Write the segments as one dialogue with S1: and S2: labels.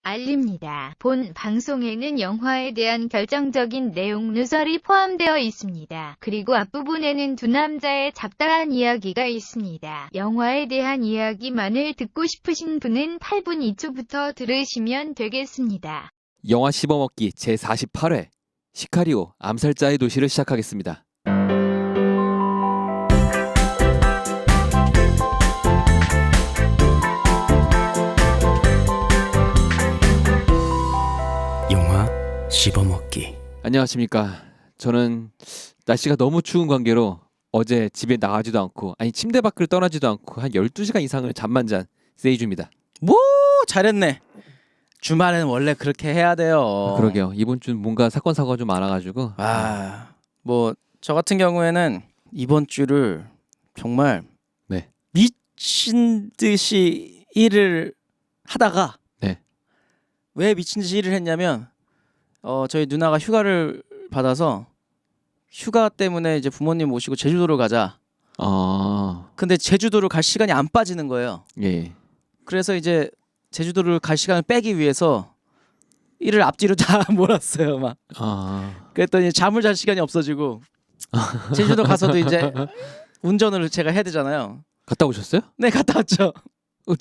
S1: 알립니다. 본 방송에는 영화에 대한 결정적인 내용 누설이 포함되어 있습니다. 그리고 앞부분에는 두 남자의 잡다한 이야기가 있습니다. 영화에 대한 이야기만을 듣고 싶으신 분은 8분 2초부터 들으시면 되겠습니다.
S2: 영화 씹어먹기 제48회 시카리오 암살자의 도시를 시작하겠습니다.
S3: 영화 씹어먹기.
S2: 안녕하십니까. 저는 날씨가 너무 추운 관계로 어제 집에 나가지도 않고 침대 밖을 떠나지도 않고 한 12시간 이상을 잠만 잔 세이주입니다.
S3: 뭐 잘했네. 주말에는 원래 그렇게 해야 돼요.
S2: 그러게요. 이번 주는 뭔가 사건 사고가 좀 많아가지고
S3: 뭐 저 같은 경우에는 이번 주를 정말
S2: 네.
S3: 미친 듯이 일을 하다가
S2: 네.
S3: 왜 미친 듯이 일을 했냐면 저희 누나가 휴가를 받아서 휴가 때문에 이제 부모님 모시고 제주도를 가자. 근데 제주도를 갈 시간이 안 빠지는 거예요.
S2: 예.
S3: 그래서 이제 제주도를 갈 시간을 빼기 위해서 일을 앞뒤로 다 몰았어요. 막. 그랬더니 잠을 잘 시간이 없어지고 제주도 가서도 이제 운전을 제가 해야 되잖아요.
S2: 갔다 오셨어요?
S3: 네, 갔다 왔죠.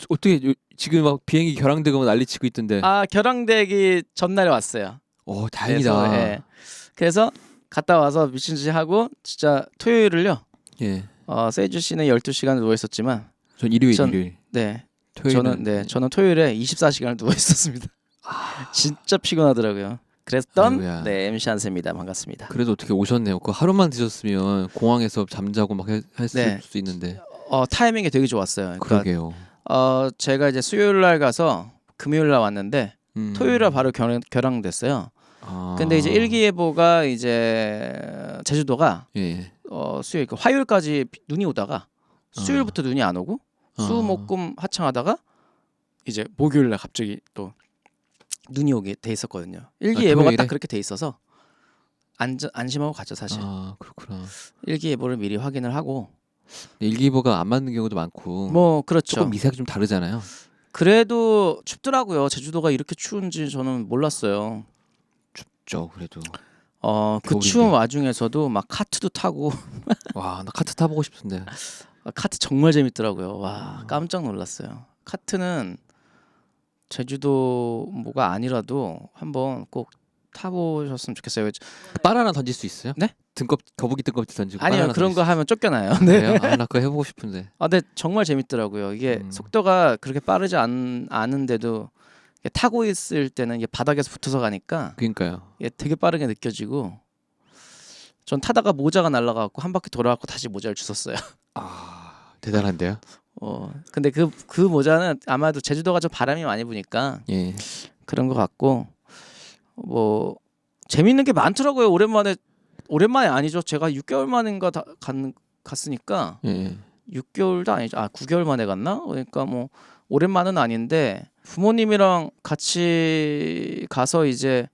S2: 어떻게 지금 막 비행기 결항되고 난리치고 있던데.
S3: 결항되기 전날에 왔어요.
S2: 오, 다행이다.
S3: 그래서, 예. 그래서 갔다 와서 미친 듯이 하고 진짜 토요일을요.
S2: 예.
S3: 세이주 씨는 12시간 누워 있었지만
S2: 전 일요일.
S3: 네.
S2: 토요일은
S3: 저는 토요일에 24시간을 누워 있었습니다. 진짜 피곤하더라고요. 그랬던
S2: 아이고야.
S3: MC 한세입니다. 반갑습니다.
S2: 그래도 어떻게 오셨네요. 그 하루만 드셨으면 공항에서 잠자고 막 했을
S3: 네.
S2: 수 있는데.
S3: 타이밍이 되게 좋았어요. 그러니까,
S2: 그러게요.
S3: 제가 이제 수요일 날 가서 금요일 날 왔는데 토요일 날 바로 결항됐어요. 근데 이제 일기예보가 이제 제주도가
S2: 예.
S3: 수요일 화요일까지 눈이 오다가 수요일부터 눈이 안 오고 수목금 하창하다가 이제 목요일 날 갑자기 또 눈이 오게 돼 있었거든요. 일기예보가
S2: 토요일에?
S3: 딱 그렇게 돼 있어서 안심하고 갔죠 사실.
S2: 그렇구나.
S3: 일기예보를 미리 확인을 하고.
S2: 일기예보가 안 맞는 경우도 많고.
S3: 뭐 그렇죠.
S2: 조금 미세하게 좀 다르잖아요.
S3: 그래도 춥더라고요. 제주도가 이렇게 추운지 저는 몰랐어요.
S2: 춥죠, 그래도.
S3: 그
S2: 겨울인데.
S3: 추운 와중에서도 막 카트도 타고.
S2: 와, 나 카트 타보고 싶은데.
S3: 카트 정말 재밌더라고요. 와, 깜짝 놀랐어요. 카트는 제주도 뭐가 아니라도 한번 꼭 타보셨으면 좋겠어요.
S2: 바나나 던질 수 있어요?
S3: 네?
S2: 거북이 등껍질 던지고.
S3: 아니요,
S2: 바나나
S3: 그런
S2: 던질
S3: 거
S2: 수
S3: 하면 쫓겨나요.
S2: 있어요?
S3: 네.
S2: 그래요? 나 그거 해보고 싶은데.
S3: 근데 정말 재밌더라고요. 이게 속도가 그렇게 빠르지 않은데도 타고 있을 때는 이게 바닥에서 붙어서 가니까
S2: 그러니까요.
S3: 이게 되게 빠르게 느껴지고. 전 타다가 모자가 날아가고 한 바퀴 돌아가고 다시 모자를 주웠어요.
S2: 대단한데요?
S3: 근데 그 모자는 아마도 제주도가 좀 바람이 많이 부니까
S2: 예.
S3: 그런 것 같고, 뭐 재밌는 게 많더라고요. 오랜만에 아니죠. 제가 6개월 만인가 갔으니까.
S2: 예.
S3: 6개월도 아니죠. 9개월 만에 갔나? 그러니까 뭐 오랜만은 아닌데 부모님이랑 같이 가서 이제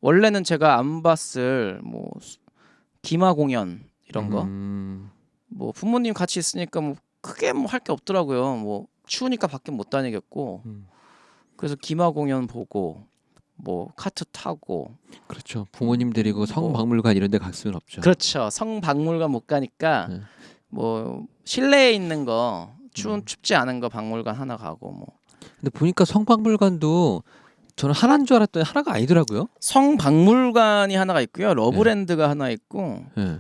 S3: 원래는 제가 안 봤을 뭐 기마 공연 이런 거 뭐 부모님 같이 있으니까 뭐 크게 뭐 할 게 없더라고요. 뭐 추우니까 밖에 못 다니겠고. 그래서 기마 공연 보고 뭐 카트 타고.
S2: 그렇죠. 부모님 데리고 성박물관 이런 데 갈 수는 없죠.
S3: 그렇죠. 성박물관 못 가니까
S2: 네.
S3: 뭐 실내에 있는 거 춥지 않은 거 박물관 하나 가고 뭐.
S2: 근데 보니까 성박물관도 저는 하나인 줄 알았더니 하나가 아니더라고요.
S3: 성박물관이 하나가 있고요. 러브랜드가 하나 있고.
S2: 예.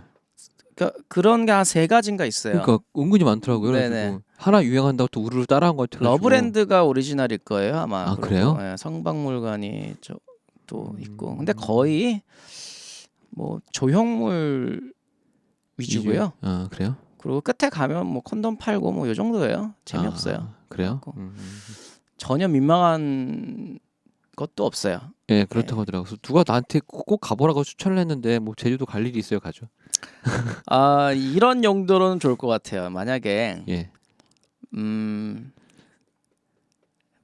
S3: 그러니까 그런 게 한 3가지인가 있어요.
S2: 그러니까 은근히 많더라고요.
S3: 네네.
S2: 그래가지고 하나 유행한다고 또 우르르 따라한 것 같아요.
S3: 러브랜드가 오리지널일 거예요 아마.
S2: 그래요?
S3: 네, 성박물관이 또 있고. 근데 거의 뭐 조형물 위주고요.
S2: 그래요?
S3: 그리고 끝에 가면 뭐 콘돔 팔고 뭐 요 정도예요. 재미없어요.
S2: 그래요?
S3: 전혀 민망한 것도 없어요.
S2: 예, 그렇다고 하더라고요. 그래서 누가 나한테 꼭 가보라고 추천을 했는데 뭐 제주도 갈 일이 있어요, 가죠.
S3: 이런 용도로는 좋을 것 같아요. 만약에
S2: 예.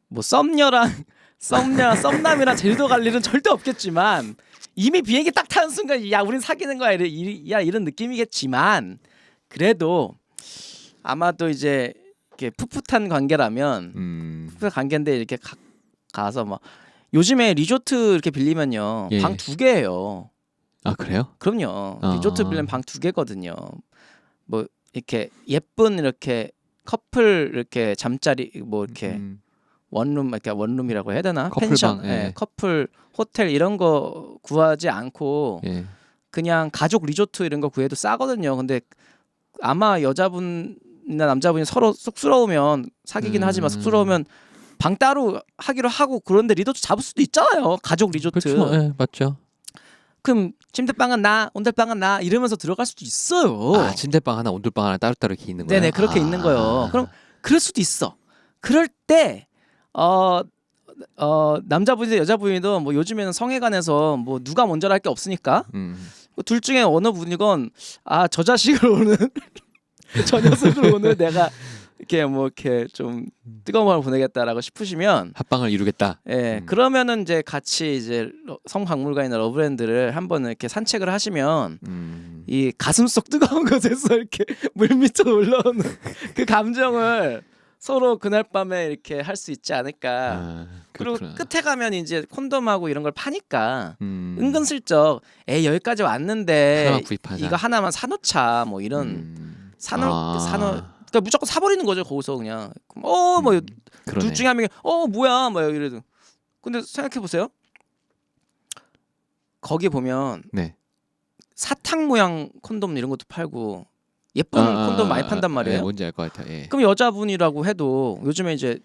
S3: 뭐 썸남이랑 제주도 갈 일은 절대 없겠지만 이미 비행기 딱 타는 순간 야 우린 사귀는 거야 이런 느낌이겠지만 그래도 아마도 이제 이렇게 풋풋한 관계라면 풋풋한 관계인데 이렇게 가서 막 요즘에 리조트 이렇게 빌리면요
S2: 예.
S3: 방 2개예요.
S2: 아 그래요?
S3: 그럼요.
S2: 아.
S3: 리조트 빌리면 방 2개거든요. 뭐 이렇게 예쁜 이렇게 커플 이렇게 잠자리 뭐 이렇게 원룸 이렇게 원룸이라고 해야 되나?
S2: 커플방,
S3: 펜션,
S2: 예.
S3: 커플 호텔 이런 거 구하지 않고
S2: 예.
S3: 그냥 가족 리조트 이런 거 구해도 싸거든요. 근데 아마 여자분이나 남자분이 서로 쑥스러우면 사귀긴 하지만 쑥스러우면 방 따로 하기로 하고 그런데 리조트 잡을 수도 있잖아요. 가족 리조트.
S2: 그렇죠. 예, 맞죠.
S3: 그럼 침대방은 나, 온돌방은 나 이러면서 들어갈 수도 있어요.
S2: 아 침대방 하나, 온돌방 하나 따로따로 이렇게 있는 거예요?
S3: 네네 그렇게 있는 거예요. 그럼 그럴 수도 있어. 그럴 때 남자분이든 여자분이든 뭐 요즘에는 성애관에서 뭐 누가 먼저 할 게 없으니까 둘 중에 어느 분이건 아 저 자식을 오늘 저 녀석을 오늘 내가 이렇게 뭐 이렇게 좀 뜨거운 마음을 보내겠다라고 싶으시면
S2: 합방을 이루겠다.
S3: 예 그러면은 이제 같이 이제 성박물관이나 러브랜드를 한번 이렇게 산책을 하시면 이 가슴 속 뜨거운 곳에서 이렇게 물밑으로 올라오는 그 감정을 서로 그날 밤에 이렇게 할 수 있지 않을까.
S2: 아,
S3: 그리고
S2: 그렇구나.
S3: 끝에 가면 이제 콘돔하고 이런 걸 파니까
S2: 은근슬쩍
S3: 은근슬쩍 여기까지 왔는데
S2: 하나만 구입하자.
S3: 이거 하나만 사놓자 뭐 이런 사놓 그러니까 무조건 사버리는 거죠 거기서 그냥 뭐 둘 중에 한 명이 뭐야 뭐 이래도 근데 생각해 보세요 거기 보면
S2: 네.
S3: 사탕 모양 콘돔 이런 것도 팔고 예쁜 콘돔 많이 판단 말이에요.
S2: 예, 뭔지 알 것 같아요. 예.
S3: 그럼 여자분이라고 해도 요즘에 이제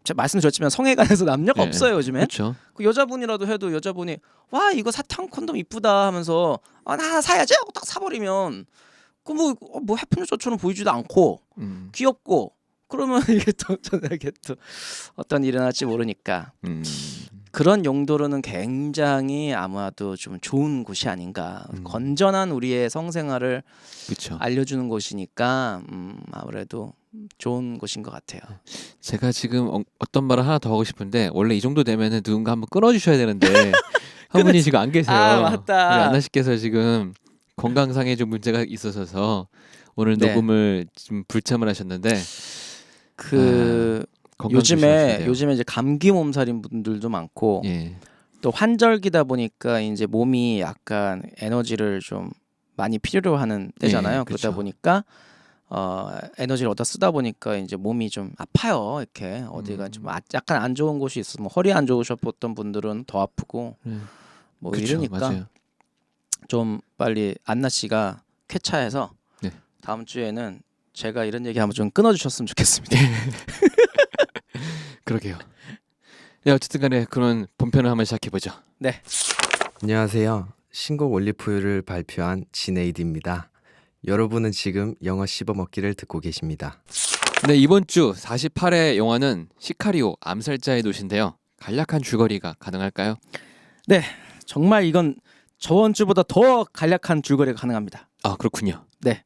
S3: 제가 말씀드렸지만 성애관에서 남녀가
S2: 예.
S3: 없어요 요즘에.
S2: 그렇죠.
S3: 그 여자분이라도 해도 여자분이 와 이거 사탕 콘돔 이쁘다 하면서 나 하나 사야지 하고 딱 사버리면 그 뭐 해픈 여자처럼 보이지도 않고 귀엽고 그러면 이게 또 저에게 또 어떤 일이 날지 모르니까 그런 용도로는 굉장히 아마도 좀 좋은 곳이 아닌가. 건전한 우리의 성생활을
S2: 그렇죠.
S3: 알려주는 곳이니까 아무래도 좋은 곳인 것 같아요.
S2: 제가 지금 어떤 말을 하나 더 하고 싶은데 원래 이 정도 되면은 누군가 한번 끊어주셔야 되는데 한 분이 지금 안 계세요.
S3: 아, 맞다.
S2: 우리 안나 씨께서 지금 건강상에 좀 문제가 있어서 오늘
S3: 네.
S2: 녹음을 좀 불참을 하셨는데 건강
S3: 요즘에
S2: 조심하셔야 돼요.
S3: 이제 감기 몸살인 분들도 많고
S2: 예.
S3: 또 환절기다 보니까 이제 몸이 약간 에너지를 좀 많이 필요로 하는 때잖아요.
S2: 예,
S3: 그러다
S2: 그렇죠.
S3: 보니까 에너지를 얻어 쓰다 보니까 이제 몸이 좀 아파요. 이렇게 어디가 좀 약간 안 좋은 곳이 있어. 뭐 허리 안 좋으셨던 분들은 더 아프고 뭐
S2: 그쵸,
S3: 이러니까
S2: 맞아요.
S3: 좀 빨리 안나 씨가 쾌차해서
S2: 네.
S3: 다음 주에는 제가 이런 얘기하면 좀 끊어주셨으면 좋겠습니다.
S2: 그러게요. 네, 어쨌든간에 그런 본편을 한번 시작해 보죠.
S3: 네.
S4: 안녕하세요. 신곡 올리브유를 발표한 지네이드입니다. 여러분은 지금 영어 씹어먹기를 듣고 계십니다.
S2: 네, 이번 주 48회 영화는 시카리오 암살자의 도시인데요. 간략한 줄거리가 가능할까요?
S3: 네, 정말 이건 저번 주보다 더 간략한 줄거리가 가능합니다.
S2: 아 그렇군요.
S3: 네,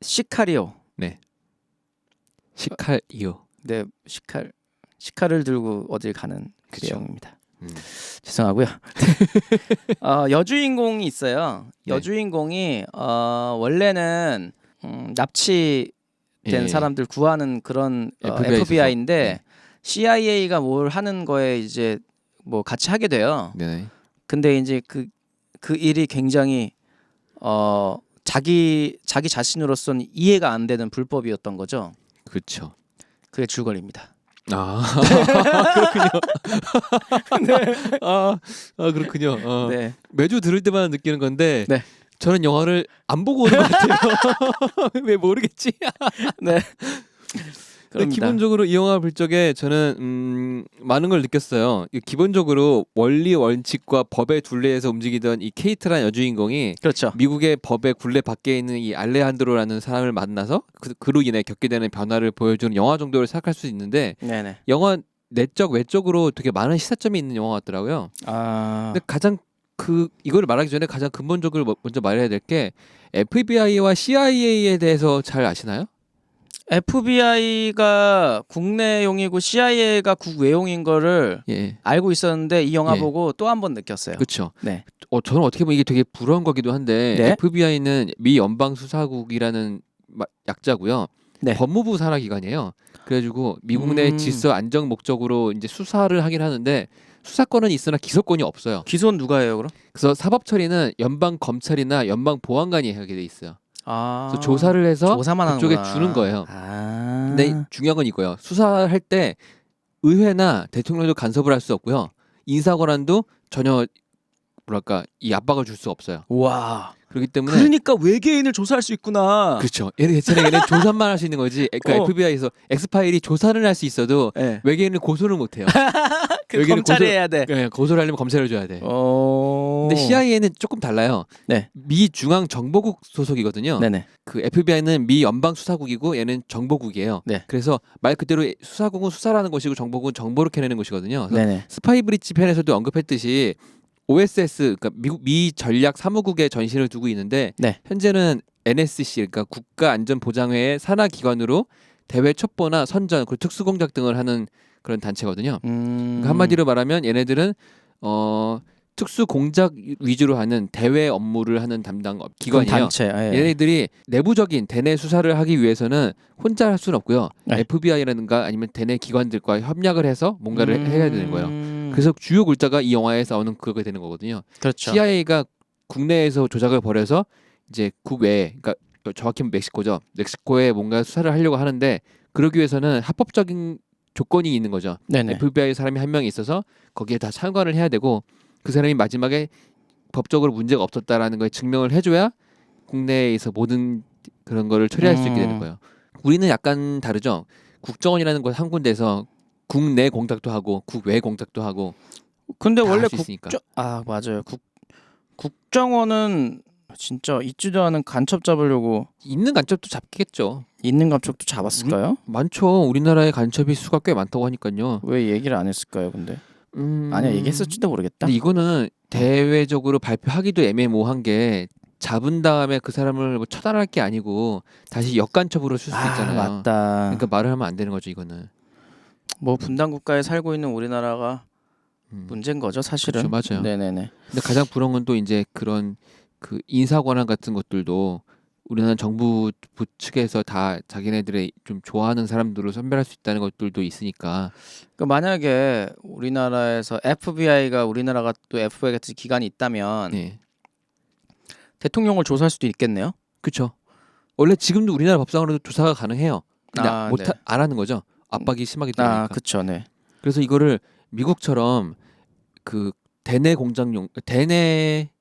S3: 시카리오.
S2: 네. 시카리오.
S3: 네, 시칼을 들고 어딜 가는 그
S2: 그쵸.
S3: 내용입니다. 죄송하고요. 여주인공이 있어요.
S2: 네.
S3: 여주인공이 원래는 납치된
S2: 예.
S3: 사람들 구하는 그런
S2: FBI
S3: FBI인데
S2: 소속.
S3: CIA가 뭘 하는 거에 이제 뭐 같이 하게 돼요.
S2: 네.
S3: 근데 이제 그 일이 굉장히 자기 자신으로서는 이해가 안 되는 불법이었던 거죠.
S2: 그렇죠.
S3: 그게 줄거리입니다.
S2: 아 그렇군요. 그렇군요.
S3: 네.
S2: 매주 들을 때마다 느끼는 건데
S3: 네.
S2: 저는 영화를 안 보고 오는 것 같아요. 왜 모르겠지.
S3: 네.
S2: 근데 기본적으로 이 영화 볼 적에 저는 많은 걸 느꼈어요. 기본적으로 원리 원칙과 법의 둘레에서 움직이던 이 케이트라는 여주인공이
S3: 그렇죠.
S2: 미국의 법의 굴레 밖에 있는 이 알레한드로라는 사람을 만나서 그로 인해 겪게 되는 변화를 보여주는 영화 정도로 생각할 수 있는데
S3: 네네.
S2: 영화 내적 외적으로 되게 많은 시사점이 있는 영화 같더라고요. 근데 가장 이거를 말하기 전에 가장 근본적으로 먼저 말해야 될 게 FBI와 CIA에 대해서 잘 아시나요?
S3: FBI가 국내용이고 CIA가 국외용인 거를
S2: 예,
S3: 알고 있었는데 이 영화
S2: 예.
S3: 보고 또 한 번 느꼈어요.
S2: 그렇죠.
S3: 네.
S2: 저는 어떻게 보면 이게 되게 불우한 거기도 한데
S3: 네.
S2: FBI는 미 연방 수사국이라는 약자고요.
S3: 네.
S2: 법무부 산하 기관이에요. 그래가지고 미국 내 질서 안정 목적으로 이제 수사를 하긴 하는데 수사권은 있으나 기소권이 없어요.
S3: 기소는 누가 해요, 그럼?
S2: 그래서 사법 처리는 연방 검찰이나 연방 보안관이 하게 돼 있어요.
S3: 아.
S2: 그래서 조사를 해서
S3: 조사만
S2: 그쪽에
S3: 하는구나.
S2: 주는 거예요.
S3: 아.
S2: 근데 중요한 건 이거예요. 수사할 때 의회나 대통령도 간섭을 할 수 없고요. 인사 권한도 전혀 뭐랄까 이 압박을 줄 수 없어요.
S3: 와.
S2: 그렇기 때문에
S3: 그러니까 외계인을 조사할 수 있구나.
S2: 그렇죠. 얘는 조사만 할 수 있는 거지. 그러니까 FBI에서 엑스파일이 조사를 할 수 있어도
S3: 네.
S2: 외계인을 고소를 못 해요.
S3: 그 검찰이 해야 돼.
S2: 네, 고소를 하려면 검찰을 줘야 돼. 근데 CIA는 조금 달라요.
S3: 네.
S2: 미 중앙 정보국 소속이거든요.
S3: 네네.
S2: 그 FBI는 미 연방 수사국이고 얘는 정보국이에요.
S3: 네.
S2: 그래서 말 그대로 수사국은 수사라는 곳이고 정보국은 정보를 캐내는 곳이거든요. 그래서
S3: 네네.
S2: 스파이 브릿지 편에서도 언급했듯이 OSS 그러니까 미국 미 전략 사무국에 전신을 두고 있는데
S3: 네.
S2: 현재는 NSC 그러니까 국가안전보장회의 산하 기관으로 대외 첩보나 선전 그리고 특수공작 등을 하는 그런 단체거든요. 그러니까 한마디로 말하면 얘네들은 특수 공작 위주로 하는 대외 업무를 하는 담당 기관이에요.
S3: 단체. 예.
S2: 얘네들이 내부적인 대내 수사를 하기 위해서는 혼자 할 수는 없고요.
S3: 네.
S2: FBI라든가 아니면 대내 기관들과 협력을 해서 뭔가를 해야 되는 거예요. 그래서 주요 골자가 이 영화에 나오는 그게 되는 거거든요.
S3: 그렇죠.
S2: CIA가 국내에서 조작을 벌여서 이제 국외에 그러니까 정확히 멕시코죠. 멕시코에 뭔가 수사를 하려고 하는데 그러기 위해서는 합법적인 조건이 있는 거죠.
S3: 네네.
S2: FBI 사람이 한 명이 있어서 거기에 다 참관을 해야 되고 그 사람이 마지막에 법적으로 문제가 없었다라는 걸 증명을 해줘야 국내에서 모든 그런 거를 처리할 수 있게 되는 거예요. 우리는 약간 다르죠. 국정원이라는 곳 한 군데에서 국내 공작도 하고 국외 공작도 하고.
S3: 근데
S2: 다
S3: 원래
S2: 할수 있으니까.
S3: 맞아요. 국정원은 진짜 있지도 않은 간첩 잡으려고
S2: 있는 간첩도 잡겠죠.
S3: 있는 간첩도 잡았을까요?
S2: 많죠. 우리나라의 간첩이 수가 꽤 많다고 하니까요.
S3: 왜 얘기를 안 했을까요? 근데 아니야 얘기했을지도 모르겠다.
S2: 근데 이거는 대외적으로 발표하기도 애매모호한 게 잡은 다음에 그 사람을 뭐 처단할 게 아니고 다시 역간첩으로 쓸 수 있잖아요.
S3: 맞다.
S2: 그러니까 말을 하면 안 되는 거죠 이거는.
S3: 뭐 분단 국가에 살고 있는 우리나라가 문제인 거죠 사실은.
S2: 그렇죠, 맞아요.
S3: 네네네.
S2: 근데 가장 부러운 건 또 이제 그런 그 인사 권한 같은 것들도 우리나라 정부 측에서 다 자기네들의 좀 좋아하는 사람들을 선별할 수 있다는 것들도 있으니까.
S3: 그러니까 만약에 우리나라에서 FBI가 우리나라가 또 FBI 같은 기관이 있다면
S2: 네.
S3: 대통령을 조사할 수도 있겠네요.
S2: 그렇죠. 원래 지금도 우리나라 법상으로도 조사가 가능해요. 근데
S3: 네.
S2: 안 하는 거죠. 압박이 심하게 되니까.
S3: 그렇죠. 네.
S2: 그래서 이거를 미국처럼 그 대내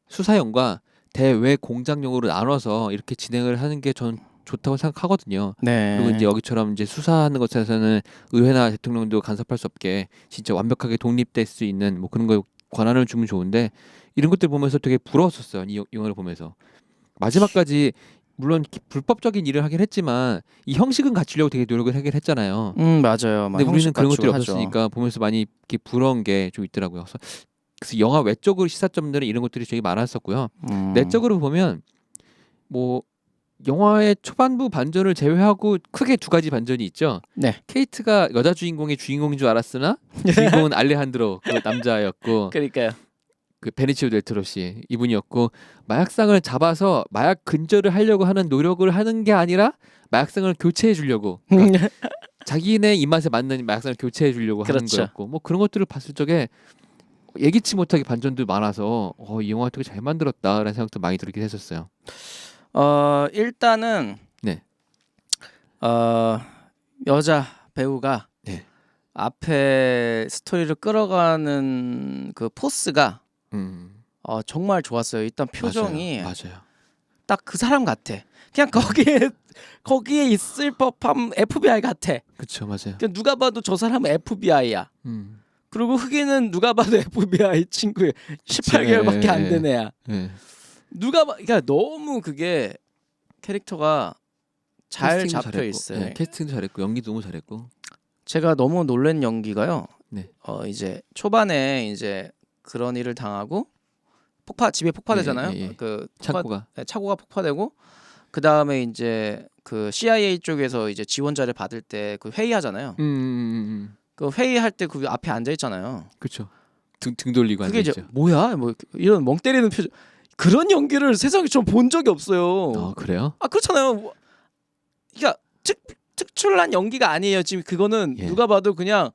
S2: 수사용과 대외 공작용으로 나눠서 이렇게 진행을 하는 게 전 좋다고 생각하거든요.
S3: 네.
S2: 그리고 이제 여기처럼 이제 수사하는 것에서는 의회나 대통령도 간섭할 수 없게 진짜 완벽하게 독립될 수 있는 뭐 그런 거 권한을 주면 좋은데 이런 것들 보면서 되게 부러웠었어요. 이 영화를 보면서 마지막까지 물론 불법적인 일을 하긴 했지만 이 형식은 갖추려고 되게 노력을 하긴 했잖아요.
S3: 맞아요.
S2: 근데 우리는 그런 것들이
S3: 하죠.
S2: 없었으니까 보면서 많이 이렇게 부러운 게 좀 있더라고요. 그래서 영화 외적으로 시사점들은 이런 것들이 되게 많았었고요. 내적으로 보면 뭐 영화의 초반부 반전을 제외하고 크게 두 가지 반전이 있죠.
S3: 네.
S2: 케이트가 여자 주인공의 주인공인 줄 알았으나 주인공은 알레한드로 그 남자였고
S3: 그러니까요.
S2: 그 베니치오 델 토로 씨 이분이었고 마약상을 잡아서 마약 근절을 하려고 하는 노력을 하는 게 아니라 마약상을 교체해 주려고 그러니까 자기네 입맛에 맞는 마약상을 교체해 주려고 하는
S3: 그렇죠.
S2: 거였고 뭐 그런 것들을 봤을 적에 예기치 못하게 반전도 많아서 이 영화 되게 잘 만들었다라는 생각도 많이 들긴 했었어요.
S3: 일단은
S2: 네.
S3: 여자 배우가
S2: 네.
S3: 앞에 스토리를 끌어가는 그 포스가 정말 좋았어요. 일단 표정이
S2: 맞아요.
S3: 딱 그 사람 같아. 그냥 거기에 있을 법한 FBI 같아.
S2: 그렇죠, 맞아요.
S3: 그냥 누가 봐도 저 사람은 FBI야. 그리고 흑인은 누가 봐도 FBI 친구에 18개월밖에 안 된 애야. 그러니까 너무 그게 캐릭터가 잘 잡혀 있어요.
S2: 네, 캐스팅도 잘했고 연기도 너무 잘했고.
S3: 제가 너무 놀란 연기가요.
S2: 네.
S3: 이제 초반에 이제 그런 일을 당하고 집에 폭파되잖아요. 그 차고가 폭파되고 그 다음에 이제 그 CIA 쪽에서 이제 지원자를 받을 때 그 회의하잖아요. 그 회의할 때 그 앞에 앉아 있잖아요.
S2: 그렇죠. 등 돌리고
S3: 그게
S2: 앉아
S3: 이제
S2: 있죠.
S3: 뭐야? 뭐 이런 멍 때리는 표정. 그런 연기를 세상에 좀 본 적이 없어요.
S2: 그래요?
S3: 그렇잖아요. 그러니까 특출난 연기가 아니에요. 지금 그거는
S2: 예.
S3: 누가 봐도 그냥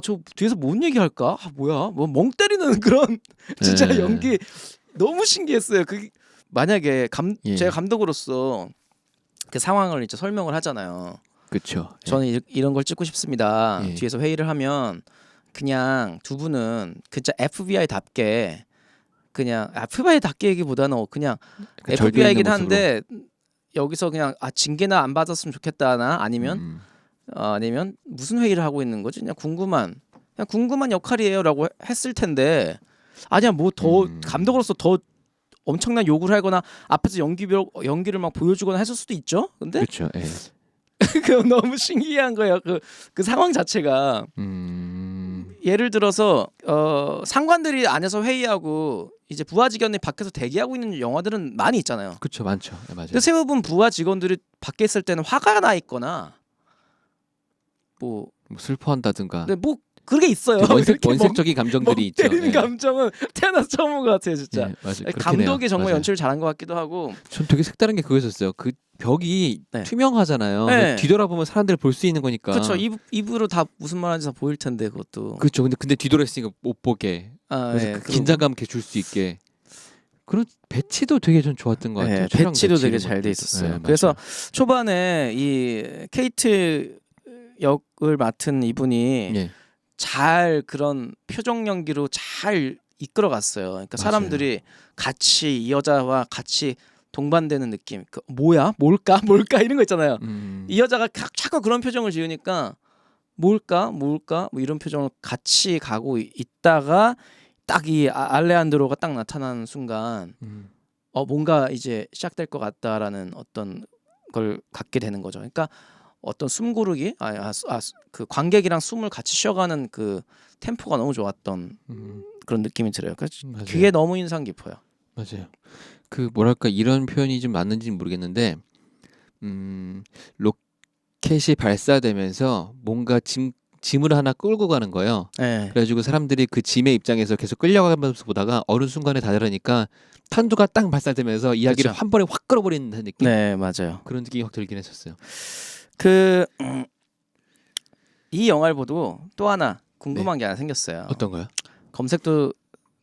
S3: 저 뒤에서 뭔 얘기할까? 뭐야? 뭐 멍 때리는 그런 진짜
S2: 예.
S3: 연기 너무 신기했어요. 그 만약에
S2: 예.
S3: 제가 감독으로서 그 상황을 이제 설명을 하잖아요.
S2: 그렇죠.
S3: 저는 이런 걸 찍고 싶습니다.
S2: 예.
S3: 뒤에서 회의를 하면 그냥 두 분은 진짜 FBI답게 그냥 FBI답게기보다는 그냥 FBI이긴 한데 여기서 그냥 징계나 안 받았으면 좋겠다나 아니면 아니면 무슨 회의를 하고 있는 거지? 그냥 궁금한 역할이에요라고 했을 텐데 아니야 뭐 더 감독으로서 더 엄청난 요구를 하거나 앞에서 연기를 막 보여주거나 했을 수도 있죠. 근데
S2: 그렇죠. 예.
S3: 그 너무 신기한 거예요. 그 상황 자체가 예를 들어서 상관들이 안에서 회의하고 이제 부하 직원이 밖에서 대기하고 있는 영화들은 많이 있잖아요.
S2: 그렇죠, 많죠. 네, 맞아요.
S3: 근데 대부분 부하 직원들이 밖에 있을 때는 화가 나 있거나 뭐
S2: 슬퍼한다든가.
S3: 근데 뭐 그게 있어요.
S2: 원색적인 감정들이 있죠.
S3: 때리는
S2: 예.
S3: 감정은 태어나서 처음 본 것 같아요, 진짜.
S2: 예, 맞아요. 그렇긴
S3: 감독이
S2: 해요.
S3: 정말
S2: 맞아요.
S3: 연출을 잘한 것 같기도 하고.
S2: 전 되게 색다른 게 그거였어요. 그 벽이
S3: 네.
S2: 투명하잖아요.
S3: 네.
S2: 뒤돌아보면 사람들을 볼 수 있는 거니까.
S3: 그렇죠. 입으로 다 무슨 말하는지 다 보일 텐데 그것도.
S2: 그렇죠. 근데 뒤돌아 있으니까 못 보게. 그래서
S3: 예,
S2: 그 긴장감 이렇게 줄 수 있게. 그런 배치도 되게 전 좋았던 것 같아요.
S3: 네,
S2: 촬영
S3: 배치도 되게
S2: 배치
S3: 잘 돼
S2: 이런
S3: 있었어요.
S2: 것도.
S3: 그래서
S2: 맞아요.
S3: 초반에 이 케이트 역을 맡은 이분이
S2: 예.
S3: 잘 그런 표정 연기로 잘 이끌어갔어요. 그러니까
S2: 맞아요.
S3: 사람들이 같이 이 여자와 같이 동반되는 느낌. 뭘까 이런 거 있잖아요. 이 여자가 자꾸 그런 표정을 지으니까 뭘까 뭐 이런 표정을 같이 가고 있다가 딱 이 알레한드로가 딱 나타나는 순간 뭔가 이제 시작될 것 같다라는 어떤 걸 갖게 되는 거죠. 그러니까 어떤 숨 고르기, 그 관객이랑 숨을 같이 쉬어가는 그 템포가 너무 좋았던 그런 느낌이 들어요.
S2: 맞아요.
S3: 그게 너무 인상 깊어요.
S2: 맞아요. 그 뭐랄까 이런 표현이 좀 맞는지는 모르겠는데, 로켓이 발사되면서 뭔가 짐을 하나 끌고 가는 거예요.
S3: 네.
S2: 그래가지고 사람들이 그 짐의 입장에서 계속 끌려가면서 보다가 어느 순간에 다다르니까 탄두가 딱 발사되면서 이야기를
S3: 그쵸.
S2: 한 번에 확 끌어버리는 느낌.
S3: 네, 맞아요.
S2: 그런 느낌이 확 들긴 했었어요.
S3: 이 영화를 보고 또 하나 궁금한 게 하나 생겼어요.
S2: 어떤 거요?
S3: 검색도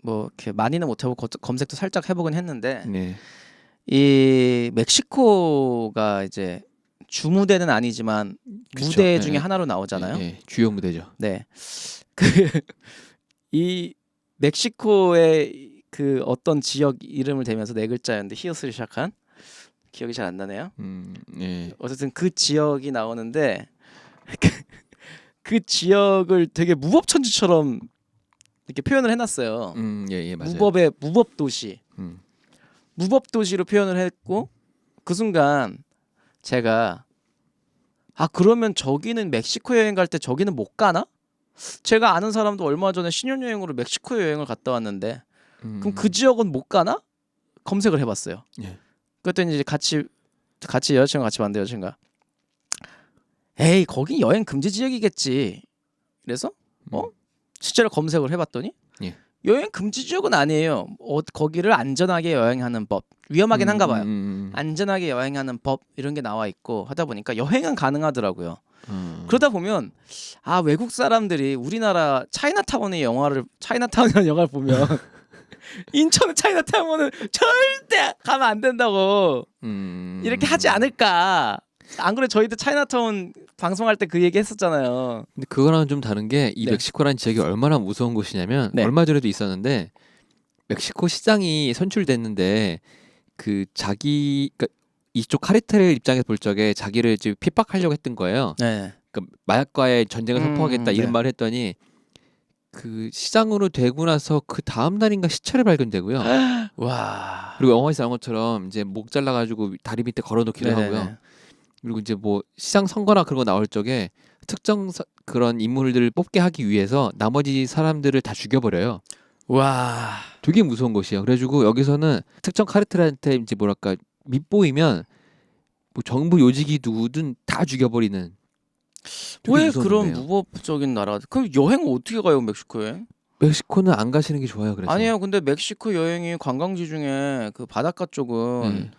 S3: 뭐 이렇게 많이는 못 해보고 검색도 살짝 해보긴 했는데
S2: 네.
S3: 이 멕시코가 이제 주무대는 아니지만
S2: 그쵸.
S3: 무대
S2: 네.
S3: 중에 하나로 나오잖아요.
S2: 네. 주요 무대죠.
S3: 네. 이 멕시코의 그 어떤 지역 이름을 대면서 네 글자였는데 히읗으로 시작한 기억이 잘 안 나네요.
S2: 네.
S3: 어쨌든 그 지역이 나오는데 그 지역을 되게 무법천지처럼 이렇게 표현을 해놨어요.
S2: 예, 맞아요.
S3: 무법 도시. 무법 도시로 표현을 했고 그 순간 제가 그러면 저기는 멕시코 여행 갈 때 저기는 못 가나? 제가 아는 사람도 얼마 전에 신혼여행으로 멕시코 여행을 갔다 왔는데 그럼 그 지역은 못 가나? 검색을 해봤어요.
S2: 예.
S3: 그랬더니 이제 같이 여자친구가 같이 봤는데 여자친구가 에이 거긴 여행 금지 지역이겠지. 그래서 실제로 검색을 해봤더니
S2: 예.
S3: 여행 금지 지역은 아니에요. 거기를 안전하게 여행하는 법. 위험하긴 한가 봐요. 안전하게 여행하는 법 이런 게 나와 있고 하다 보니까 여행은 가능하더라고요. 그러다 보면 외국 사람들이 우리나라 차이나타운이라는 영화를 보면 인천의 차이나타운은 절대 가면 안 된다고 이렇게 하지 않을까. 안 그래 저희도 차이나타운 방송할 때 그 얘기 했었잖아요.
S2: 근데 그거랑은 좀 다른 게 이
S3: 네.
S2: 멕시코라는 지역이 얼마나 무서운 곳이냐면
S3: 네.
S2: 얼마 전에도 있었는데 멕시코 시장이 선출됐는데 그러니까 이쪽 카르텔 입장에서 볼 적에 자기를 지금 핍박하려고 했던 거예요.
S3: 네.
S2: 그러니까 마약과의 전쟁을 선포하겠다 이런
S3: 네.
S2: 말을 했더니 그 시장으로 되고 나서 그 다음 날인가 시체를 발견되고요.
S3: 와.
S2: 그리고 영화에서 나온 것처럼 이제 목 잘라가지고 다리 밑에 걸어놓기도
S3: 네네네.
S2: 하고요. 그리고 이제 뭐 시장 선거나 그런 거 나올 적에 특정 그런 인물들을 뽑게 하기 위해서 나머지 사람들을 다 죽여버려요.
S3: 와.
S2: 되게 무서운 곳이에요. 그래가지고 여기서는 특정 카르텔한테 이제 뭐랄까 밑보이면 뭐 정부 요직이 누구든 다 죽여버리는. 되게
S3: 왜
S2: 무서운
S3: 그런
S2: 데예요.
S3: 무법적인 나라? 그럼 여행 어떻게 가요 멕시코 여행?
S2: 멕시코는 안 가시는 게 좋아요. 그래서
S3: 아니에요. 근데 멕시코 여행이 관광지 중에 그 바닷가 쪽은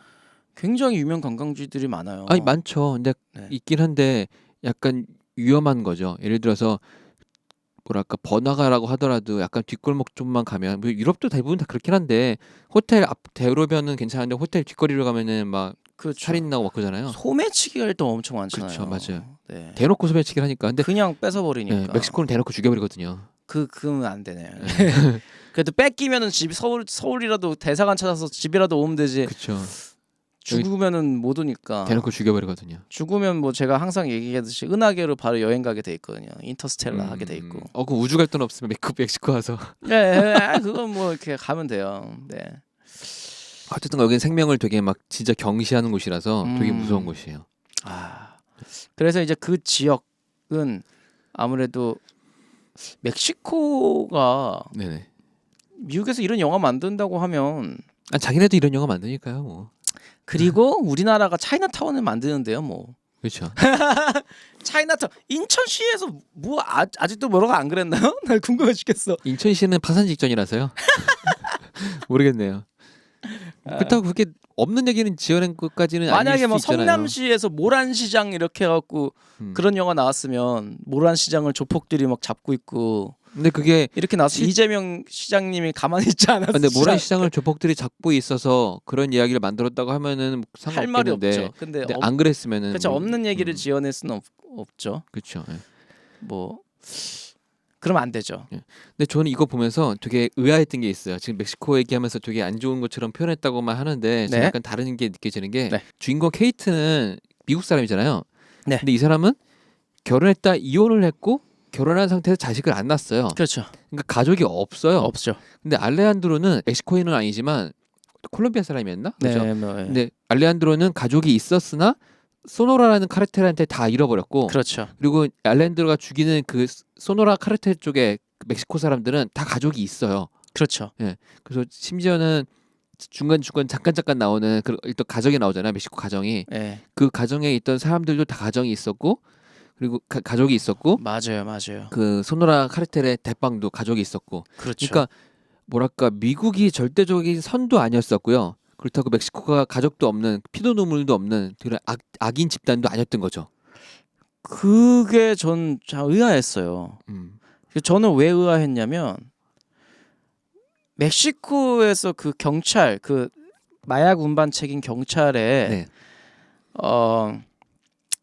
S3: 굉장히 유명 관광지들이 많아요.
S2: 아니 많죠. 근데
S3: 네.
S2: 있긴 한데 약간 위험한 거죠. 예를 들어서 뭐랄까 번화가라고 하더라도 약간 뒷골목 쪽만 가면 뭐 유럽도 대부분 다 그렇긴 한데 호텔 앞 대로변은 괜찮은데 호텔 뒷거리로 가면은 막
S3: 그렇죠.
S2: 살인 나고 막 그러잖아요.
S3: 소매치기가 일단 엄청 많잖아요.
S2: 그렇죠, 맞아요.
S3: 네.
S2: 대놓고 소매치기를 하니까. 근데
S3: 그냥 뺏어버리니까.
S2: 네, 멕시코는 대놓고 죽여버리거든요.
S3: 그건 안 되네요. 그래도 뺏기면은 집 서울이라도 대사관 찾아서 집이라도 오면 되지.
S2: 그렇죠.
S3: 죽으면은 못 오니까.
S2: 대놓고 죽여버리거든요.
S3: 죽으면 뭐 제가 항상 얘기하듯이 은하계로 바로 여행 가게 돼 있거든요. 인터스텔라 하게 돼 있고.
S2: 그 우주 갈 돈 없으면 멕시코 와서.
S3: 네, 그건 뭐 이렇게 가면 돼요. 네.
S2: 어쨌든 여기는 생명을 되게 막 진짜 경시하는 곳이라서 되게 무서운 곳이에요.
S3: 그래서 이제 그 지역은 아무래도 멕시코가
S2: 네네.
S3: 미국에서 이런 영화 만든다고 하면
S2: 자기네도 이런 영화 만드니까요, 뭐.
S3: 그리고 우리나라가 차이나타운을 만드는데요, 뭐.
S2: 그렇죠.
S3: 차이나타운 인천시에서 뭐 아직도 뭐라고 안 그랬나요? 나 궁금해 죽겠어.
S2: 인천시는 파산 직전이라서요. 모르겠네요. 그렇다고 그렇게 없는 얘기는 지어낸 것까지는 아닐
S3: 만약에
S2: 수
S3: 뭐
S2: 있잖아요.
S3: 성남시에서 모란시장 이렇게 해갖고 그런 영화 나왔으면 모란시장을 조폭들이 막 잡고 있고.
S2: 근데 그게
S3: 이렇게 나서 이재명 시장님이 가만히 있지 않았어요.
S2: 근데 모란시장을 조폭들이 잡고 있어서 그런 이야기를 만들었다고 하면은
S3: 할 말이
S2: 상관없겠는데.
S3: 없죠. 근데
S2: 안 그랬으면은
S3: 그렇죠.
S2: 뭐,
S3: 없는 얘기를 지어낼 수는 없죠.
S2: 그렇죠. 예.
S3: 뭐 그러면 안 되죠.
S2: 근데 저는 이거 보면서 되게 의아했던 게 있어요. 지금 멕시코 얘기하면서 되게 안 좋은 것처럼 표현했다고만 하는데 저는
S3: 네.
S2: 약간 다른 게 느껴지는 게
S3: 네.
S2: 주인공 케이트는 미국 사람이잖아요.
S3: 네.
S2: 근데 이 사람은 결혼했다 이혼을 했고 결혼한 상태에서 자식을 안 낳았어요.
S3: 그렇죠.
S2: 그러니까 가족이 없어요.
S3: 없죠.
S2: 근데 알레한드로는 멕시코인은 아니지만 콜롬비아 사람이었나? 그죠?
S3: 네, 뭐, 네.
S2: 근데 알레한드로는 가족이 있었으나 소노라라는 카르텔한테 다 잃어버렸고
S3: 그렇죠.
S2: 그리고 알레한드로가 죽이는 그 소노라 카르텔 쪽에 멕시코 사람들은 다 가족이 있어요.
S3: 그렇죠.
S2: 그래서 심지어는 중간중간 잠깐 나오는 또 가정이 나오잖아요. 멕시코 가정이.
S3: 네.
S2: 그 가정에 있던 사람들도 다 가정이 있었고 그리고 가족이 있었고
S3: 맞아요.
S2: 그 소노라 카르텔의 대빵도 가족이 있었고.
S3: 그렇죠.
S2: 그러니까 뭐랄까 미국이 절대적인 선도 아니었었고요. 그렇다고 멕시코가 가족도 없는 피도 눈물도 없는 그런 악인 집단도 아니었던 거죠.
S3: 그게 전 참 의아했어요. 저는 왜 의아했냐면 멕시코에서 그 경찰 그 마약 운반책인 경찰에
S2: 네.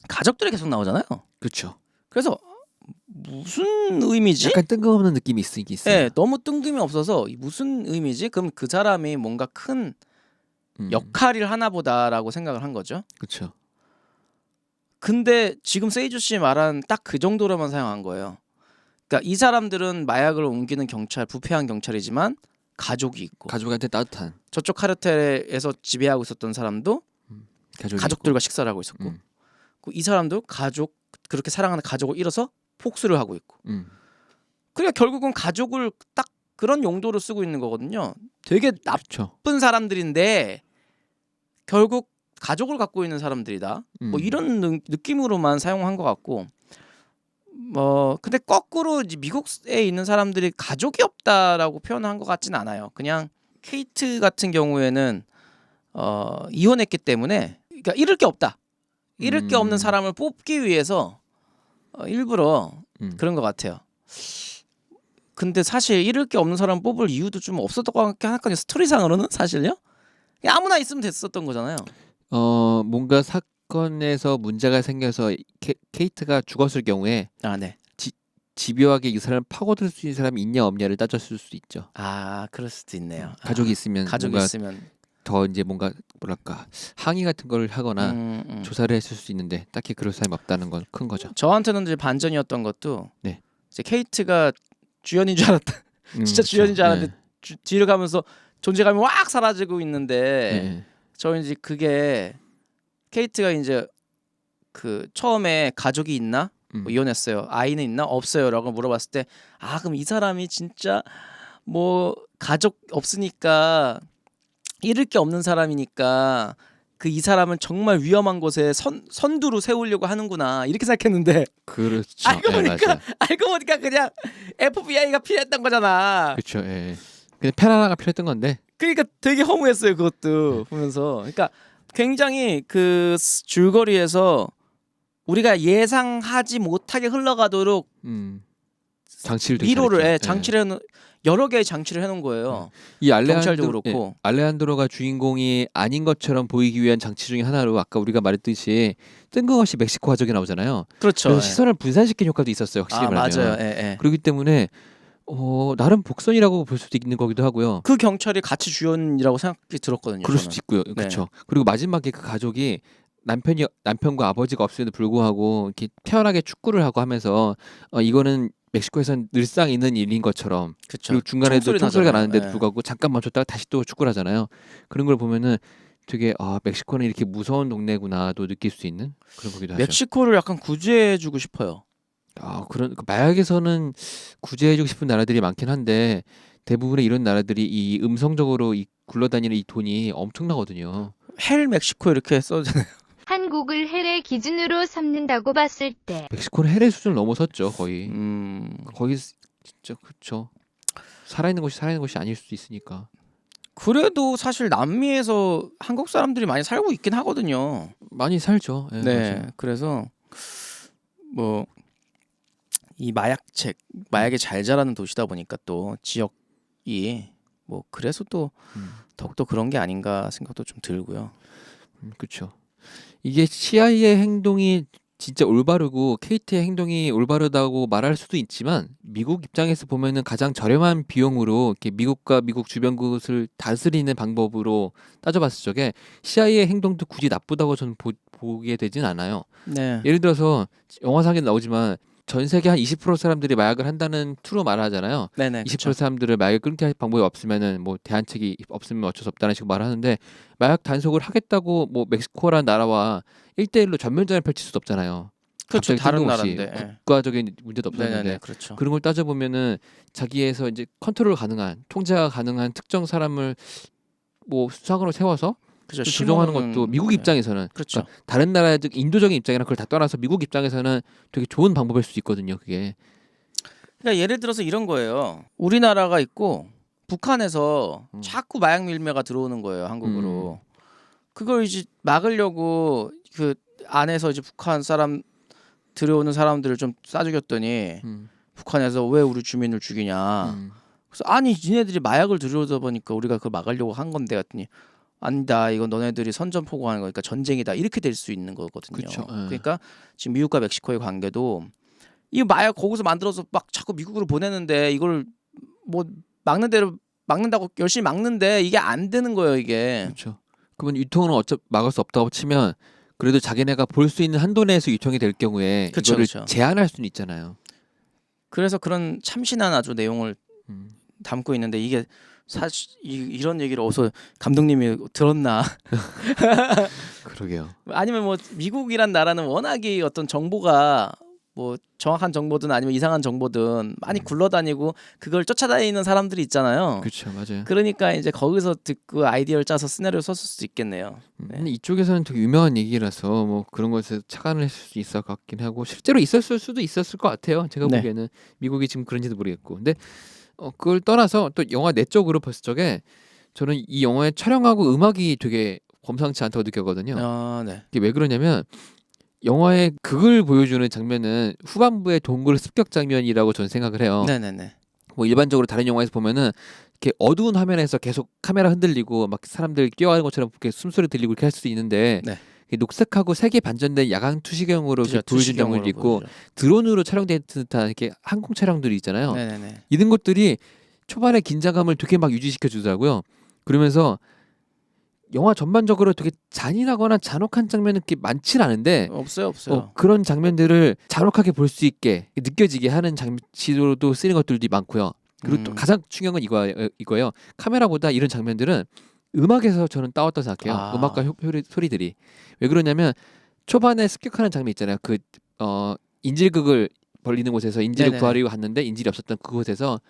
S3: 가족들이 계속 나오잖아요.
S2: 그렇죠.
S3: 그래서 무슨 의미지?
S2: 약간 뜬금없는 느낌이 있어요.
S3: 네, 너무 뜬금이 없어서 무슨 의미지? 그럼 그 사람이 뭔가 큰 역할을 하나 보다라고 생각을 한 거죠.
S2: 그렇죠.
S3: 근데 지금 세이주 씨 말한 딱 그 정도로만 사용한 거예요. 그러니까 이 사람들은 마약을 옮기는 경찰, 부패한 경찰이지만 가족이 있고
S2: 가족한테 따뜻한
S3: 저쪽 카르텔에서 지배하고 있었던 사람도 가족들과 식사를 하고 있었고 이 사람도 가족 그렇게 사랑하는 가족을 잃어서 폭수를 하고 있고 그러니까 결국은 가족을 딱 그런 용도로 쓰고 있는 거거든요. 되게 나쁜 사람들인데 결국 가족을 갖고 있는 사람들이다. 뭐 이런 느낌으로만 사용한 것 같고 근데 거꾸로 이제 미국에 있는 사람들이 가족이 없다라고 표현한 것 같진 않아요. 그냥 케이트 같은 경우에는 이혼했기 때문에 그러니까 잃을 게 없다. 잃을 게 없는 사람을 뽑기 위해서 일부러 그런 것 같아요. 근데 사실 잃을 게 없는 사람 뽑을 이유도 좀 없었던 것 같긴 하거든요. 스토리상으로는 사실요. 그냥 아무나 있으면 됐었던 거잖아요.
S2: 뭔가 사건에서 문제가 생겨서 케이트가 죽었을 경우에
S3: 네.
S2: 집요하게 이 사람을 파고들 수 있는 사람이 있냐 없냐를 따졌을 수도 있죠.
S3: 그럴 수도 있네요.
S2: 가족이 있으면
S3: 가족이 있으면
S2: 더 이제 뭔가 뭐랄까 항의 같은 걸 하거나 조사를 했을 수 있는데 딱히 그럴 사람이 없다는 건 큰 거죠.
S3: 저한테는 이제 반전이었던 것도
S2: 네.
S3: 이제 케이트가 주연인 줄 알았다. 진짜 주연인 줄 알았는데 뒤로 가면서 존재감이 확 사라지고 있는데 저 이제 그게 케이트가 이제 그 처음에 가족이 있나? 뭐 이혼했어요. 아이는 있나? 없어요라고 물어봤을 때 그럼 이 사람이 진짜 뭐 가족 없으니까 잃을 게 없는 사람이니까 그 이 사람은 정말 위험한 곳에 선두로 세우려고 하는구나 이렇게 생각했는데
S2: 그렇죠.
S3: 알고 보니까 그냥 FBI가 필요했던 거잖아.
S2: 그렇죠. 그냥 펜 하나가 필요했던 건데.
S3: 그러니까 되게 허무했어요 그것도 보면서. 그러니까 굉장히 그 줄거리에서 우리가 예상하지 못하게 흘러가도록
S2: 장치를 되게
S3: 위로를
S2: 잘했죠.
S3: 장치를 해놓은 여러 개의 장치를 해놓은 거예요.
S2: 이
S3: 경찰도 그렇고.
S2: 알레한드로가 주인공이 아닌 것처럼 보이기 위한 장치 중에 하나로 아까 우리가 말했듯이 뜬금없이 멕시코 가족이 나오잖아요.
S3: 그렇죠.
S2: 그래서 시선을 분산시킨 효과도 있었어요. 확실히 말하면.
S3: 맞아요. 예.
S2: 그렇기 때문에 나름 복선이라고 볼 수도 있는 거기도 하고요.
S3: 그 경찰이 같이 주연이라고 생각이 들었거든요.
S2: 그럴
S3: 저는.
S2: 수도 있고요. 그렇죠. 그리고 마지막에 그 가족이 남편과 아버지가 없음에도 불구하고 이렇게 태연하게 축구를 하고 하면서 이거는 멕시코에선 늘상 있는 일인 것처럼
S3: 그쵸.
S2: 그리고 중간에도 총소리가 나는데도
S3: 예.
S2: 불구하고 잠깐 멈췄다가 다시 또 축구를 하잖아요. 그런 걸 보면은 되게 멕시코는 이렇게 무서운 동네구나도 느낄 수 있는 그런 거기도 하죠.
S3: 멕시코를 약간 구제해주고 싶어요.
S2: 그런 마약에서는 구제해주고 싶은 나라들이 많긴 한데 대부분의 이런 나라들이 이 음성적으로 굴러다니는 이 돈이 엄청나거든요.
S3: 헬 멕시코 이렇게 써잖아요.
S1: 한국을 헬의 기준으로 삼는다고 봤을 때
S2: 멕시코는 헬의 수준을 넘어섰죠 거의. 거기 진짜 그렇죠. 살아있는 곳이 아닐 수도 있으니까.
S3: 그래도 사실 남미에서 한국 사람들이 많이 살고 있긴 하거든요.
S2: 많이 살죠. 네. 맞아요.
S3: 그래서 뭐 이 마약에 잘 자라는 도시다 보니까 또 지역이 뭐 그래서 또 더욱더 그런 게 아닌가 생각도 좀 들고요.
S2: 그렇죠. 이게 CIA의 행동이 진짜 올바르고 KT의 행동이 올바르다고 말할 수도 있지만 미국 입장에서 보면은 가장 저렴한 비용으로 이렇게 미국과 미국 주변국을 다스리는 방법으로 따져봤을 적에 CIA의 행동도 굳이 나쁘다고 저는 보게 되진 않아요.
S3: 네.
S2: 예를 들어서 영화상에 나오지만 전 세계 한 20% 사람들이 마약을 한다는 투로 말하잖아요.
S3: 네네.
S2: 20% 사람들을 마약을 끊게 할 방법이 없으면은 뭐 대안책이 없으면 어쩔 수 없다는 식으로 말하는데 마약 단속을 하겠다고 뭐 멕시코라는 나라와 1대1로 전면전을 펼칠 수도 없잖아요.
S3: 그렇죠.
S2: 갑자기
S3: 다른
S2: 뜬금없이
S3: 나라인데.
S2: 국가적인 문제도 없었는데
S3: 네네. 그렇죠.
S2: 그런 걸 따져보면은 자기에서 이제 컨트롤 가능한 통제가 가능한 특정 사람을 뭐 수상으로 세워서
S3: 그렇죠.
S2: 조정하는 것도 미국 입장에서는
S3: 그렇죠.
S2: 그러니까 다른 나라의 인도적인 입장이랑 그걸 다 떠나서 미국 입장에서는 되게 좋은 방법일 수 있거든요. 그게.
S3: 그러니까 예를 들어서 이런 거예요. 우리나라가 있고 북한에서 자꾸 마약 밀매가 들어오는 거예요. 한국으로. 그걸 이제 막으려고 그 안에서 이제 북한 사람 들어오는 사람들을 좀 쏴죽였더니 북한에서 왜 우리 주민을 죽이냐. 그래서 아니 니네들이 마약을 들여오다 보니까 우리가 그걸 막으려고 한 건데 했더니 아니다. 이건 너네들이 선전포고하는 거니까 전쟁이다. 이렇게 될 수 있는 거거든요.
S2: 그쵸,
S3: 그러니까 지금 미국과 멕시코의 관계도 이 마약 거기서 만들어서 막 자꾸 미국으로 보내는데 이걸 뭐 막는 대로 막는다고 열심히 막는데 이게 안 되는 거예요. 이게.
S2: 그렇죠. 그러면 유통은 막을 수 없다고 치면 그래도 자기네가 볼 수 있는 한도 내에서 유통이 될 경우에
S3: 그쵸,
S2: 이거를
S3: 그쵸.
S2: 제한할 수는 있잖아요.
S3: 그래서 그런 참신한 아주 내용을
S2: 음.
S3: 담고 있는데 이게 사실 이런 얘기를 어디서 감독님이 들었나?
S2: 그러게요.
S3: 아니면 뭐 미국이란 나라는 워낙에 어떤 정보가 뭐 정확한 정보든 아니면 이상한 정보든 많이 굴러다니고 그걸 쫓아다니는 사람들이 있잖아요.
S2: 그렇죠, 맞아요.
S3: 그러니까 이제 거기서 듣고 아이디어를 짜서 시나리오 썼을 수도 있겠네요. 네.
S2: 근데 이쪽에서는 되게 유명한 얘기라서 뭐 그런 것에 착안을 했을 수 있을 것 같긴 하고 실제로 있었을 수도 있었을 것 같아요. 제가
S3: 네.
S2: 보기에는 미국이 지금 그런지도 모르겠고, 근데 그걸 떠나서 또 영화 내적으로 봤을 적에 저는 이 영화의 촬영하고 음악이 되게 범상치 않다고 느꼈거든요.
S3: 네.
S2: 이게 왜 그러냐면 영화의 극을 보여주는 장면은 후반부의 동굴 습격 장면이라고 저는 생각을 해요.
S3: 네네네.
S2: 뭐 일반적으로 다른 영화에서 보면은 이렇게 어두운 화면에서 계속 카메라 흔들리고 막 사람들 뛰어가는 것처럼 이렇게 숨소리 들리고 이렇게 할 수도 있는데
S3: 네.
S2: 녹색하고 색이 반전된 야광 투시경으로
S3: 그죠,
S2: 보여준 장면도 있고
S3: 보여주죠.
S2: 드론으로 촬영된 듯한 이렇게 항공 촬영들이 있잖아요.
S3: 네네네.
S2: 이런 것들이 초반에 긴장감을 되게 막 유지시켜 주더라고요. 그러면서 영화 전반적으로 되게 잔인하거나 잔혹한 장면은 그렇게 많진 않은데
S3: 없어요.
S2: 그런 장면들을 잔혹하게 볼 수 있게 느껴지게 하는 장치로도 쓰는 것들도 많고요. 그리고 또 가장 중요한 건 이거예요. 카메라보다 이런 장면들은 음악에서 저는 따왔다고 생각해요. 음악과 소리들이. 왜 그러냐면 초반에 습격하는 장면 있잖아요. 그 인질극을 벌리는 곳에서 인질을
S3: 네네네.
S2: 구하려고 갔는데 인질이 없었던 그곳에서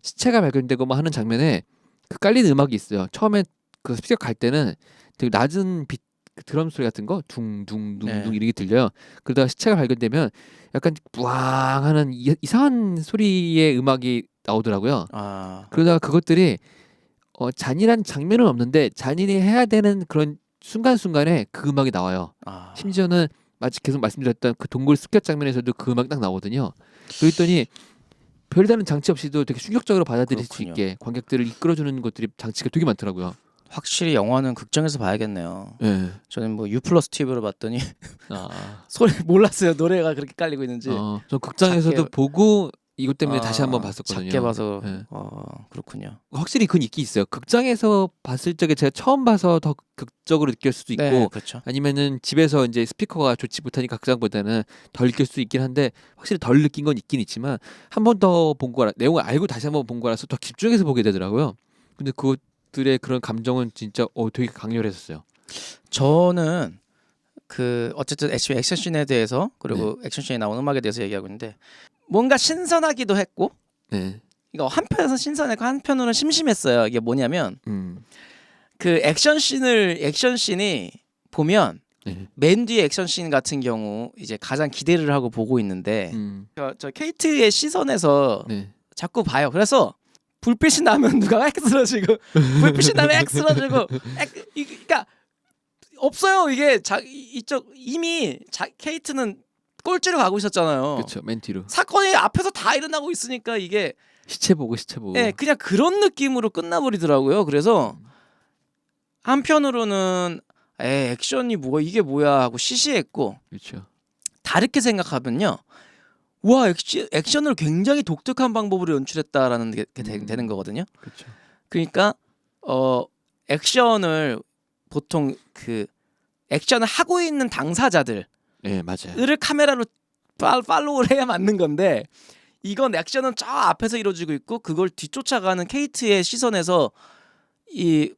S2: 시체가 발견되고 막 하는 장면에 그 깔리는 음악이 있어요. 처음에 그 습격할 때는 되게 낮은 빛 드럼 소리 같은 거 둥둥둥둥
S3: 네.
S2: 이렇게 들려요. 그러다가 시체가 발견되면 약간 뿌앙하는 이상한 소리의 음악이 나오더라고요. 그러다가 그것들이 잔인한 장면은 없는데 잔인히 해야 되는 그런 순간순간에 그 음악이 나와요.
S3: 아.
S2: 심지어는 마치 계속 말씀드렸던 그 동굴 습격 장면에서도 그 음악이 딱 나오거든요. 그랬더니 별다른 장치 없이도 되게 충격적으로 받아들일 수
S3: 그렇군요.
S2: 있게 관객들을 이끌어주는 것들이 장치가 되게 많더라고요.
S3: 확실히 영화는 극장에서 봐야겠네요.
S2: 네.
S3: 저는 뭐 U+ TV로 봤더니
S2: 아,
S3: 소리 몰랐어요. 노래가 그렇게 깔리고 있는지.
S2: 저 극장에서도
S3: 작게-
S2: 보고 이것 때문에 다시 한번 봤었거든요.
S3: 작게 봐서
S2: 네.
S3: 그렇군요.
S2: 확실히 그건 있긴 있어요. 극장에서 봤을 적에 제가 처음 봐서 더 극적으로 느낄 수도 있고
S3: 네, 그렇죠.
S2: 아니면은 집에서 이제 스피커가 좋지 못하니까 극장보다는 덜 느낄 수 있긴 한데 확실히 덜 느낀 건 있긴 있지만 한 번 더 본 거라 내용을 알고 다시 한번 본 거라서 더 집중해서 보게 되더라고요. 근데 그것들의 그런 감정은 진짜 되게 강렬했었어요.
S3: 저는 그 어쨌든 액션씬에 대해서 그리고 액션씬에 나오는 음악에 대해서 얘기하고 있는데 뭔가 신선하기도 했고
S2: 네.
S3: 이거 한편에서 신선했고 한편으로는 심심했어요. 이게 뭐냐면
S2: 음.
S3: 그 액션씬이 보면
S2: 네.
S3: 맨 뒤에 액션씬 같은 경우 이제 가장 기대를 하고 보고 있는데 저 케이트의 시선에서
S2: 네.
S3: 자꾸 봐요. 그래서 불빛이 나면 누가 X 쓰러지고 불빛이 나면 X 쓰러지고 그러니까 없어요. 이게 이쪽 이미 케이트는 꼴찌로 가고 있었잖아요.
S2: 그렇죠. 맨 뒤로
S3: 사건이 앞에서 다 일어나고 있으니까 이게
S2: 시체 보고.
S3: 예, 그냥 그런 느낌으로 끝나버리더라고요. 그래서 한편으로는 액션이 뭐야 이게 뭐야 하고 시시했고
S2: 그렇죠.
S3: 다르게 생각하면요. 와 액션을 굉장히 독특한 방법으로 연출했다라는 게 되는 거거든요.
S2: 그렇죠.
S3: 그러니까 액션을 보통 그 액션을 하고 있는 당사자들을
S2: 네, 맞아요.
S3: 카메라로 팔로우를 해야 맞는 건데 이건 액션은 저 앞에서 이루어지고 있고 그걸 뒤쫓아가는 케이트의 시선에서 이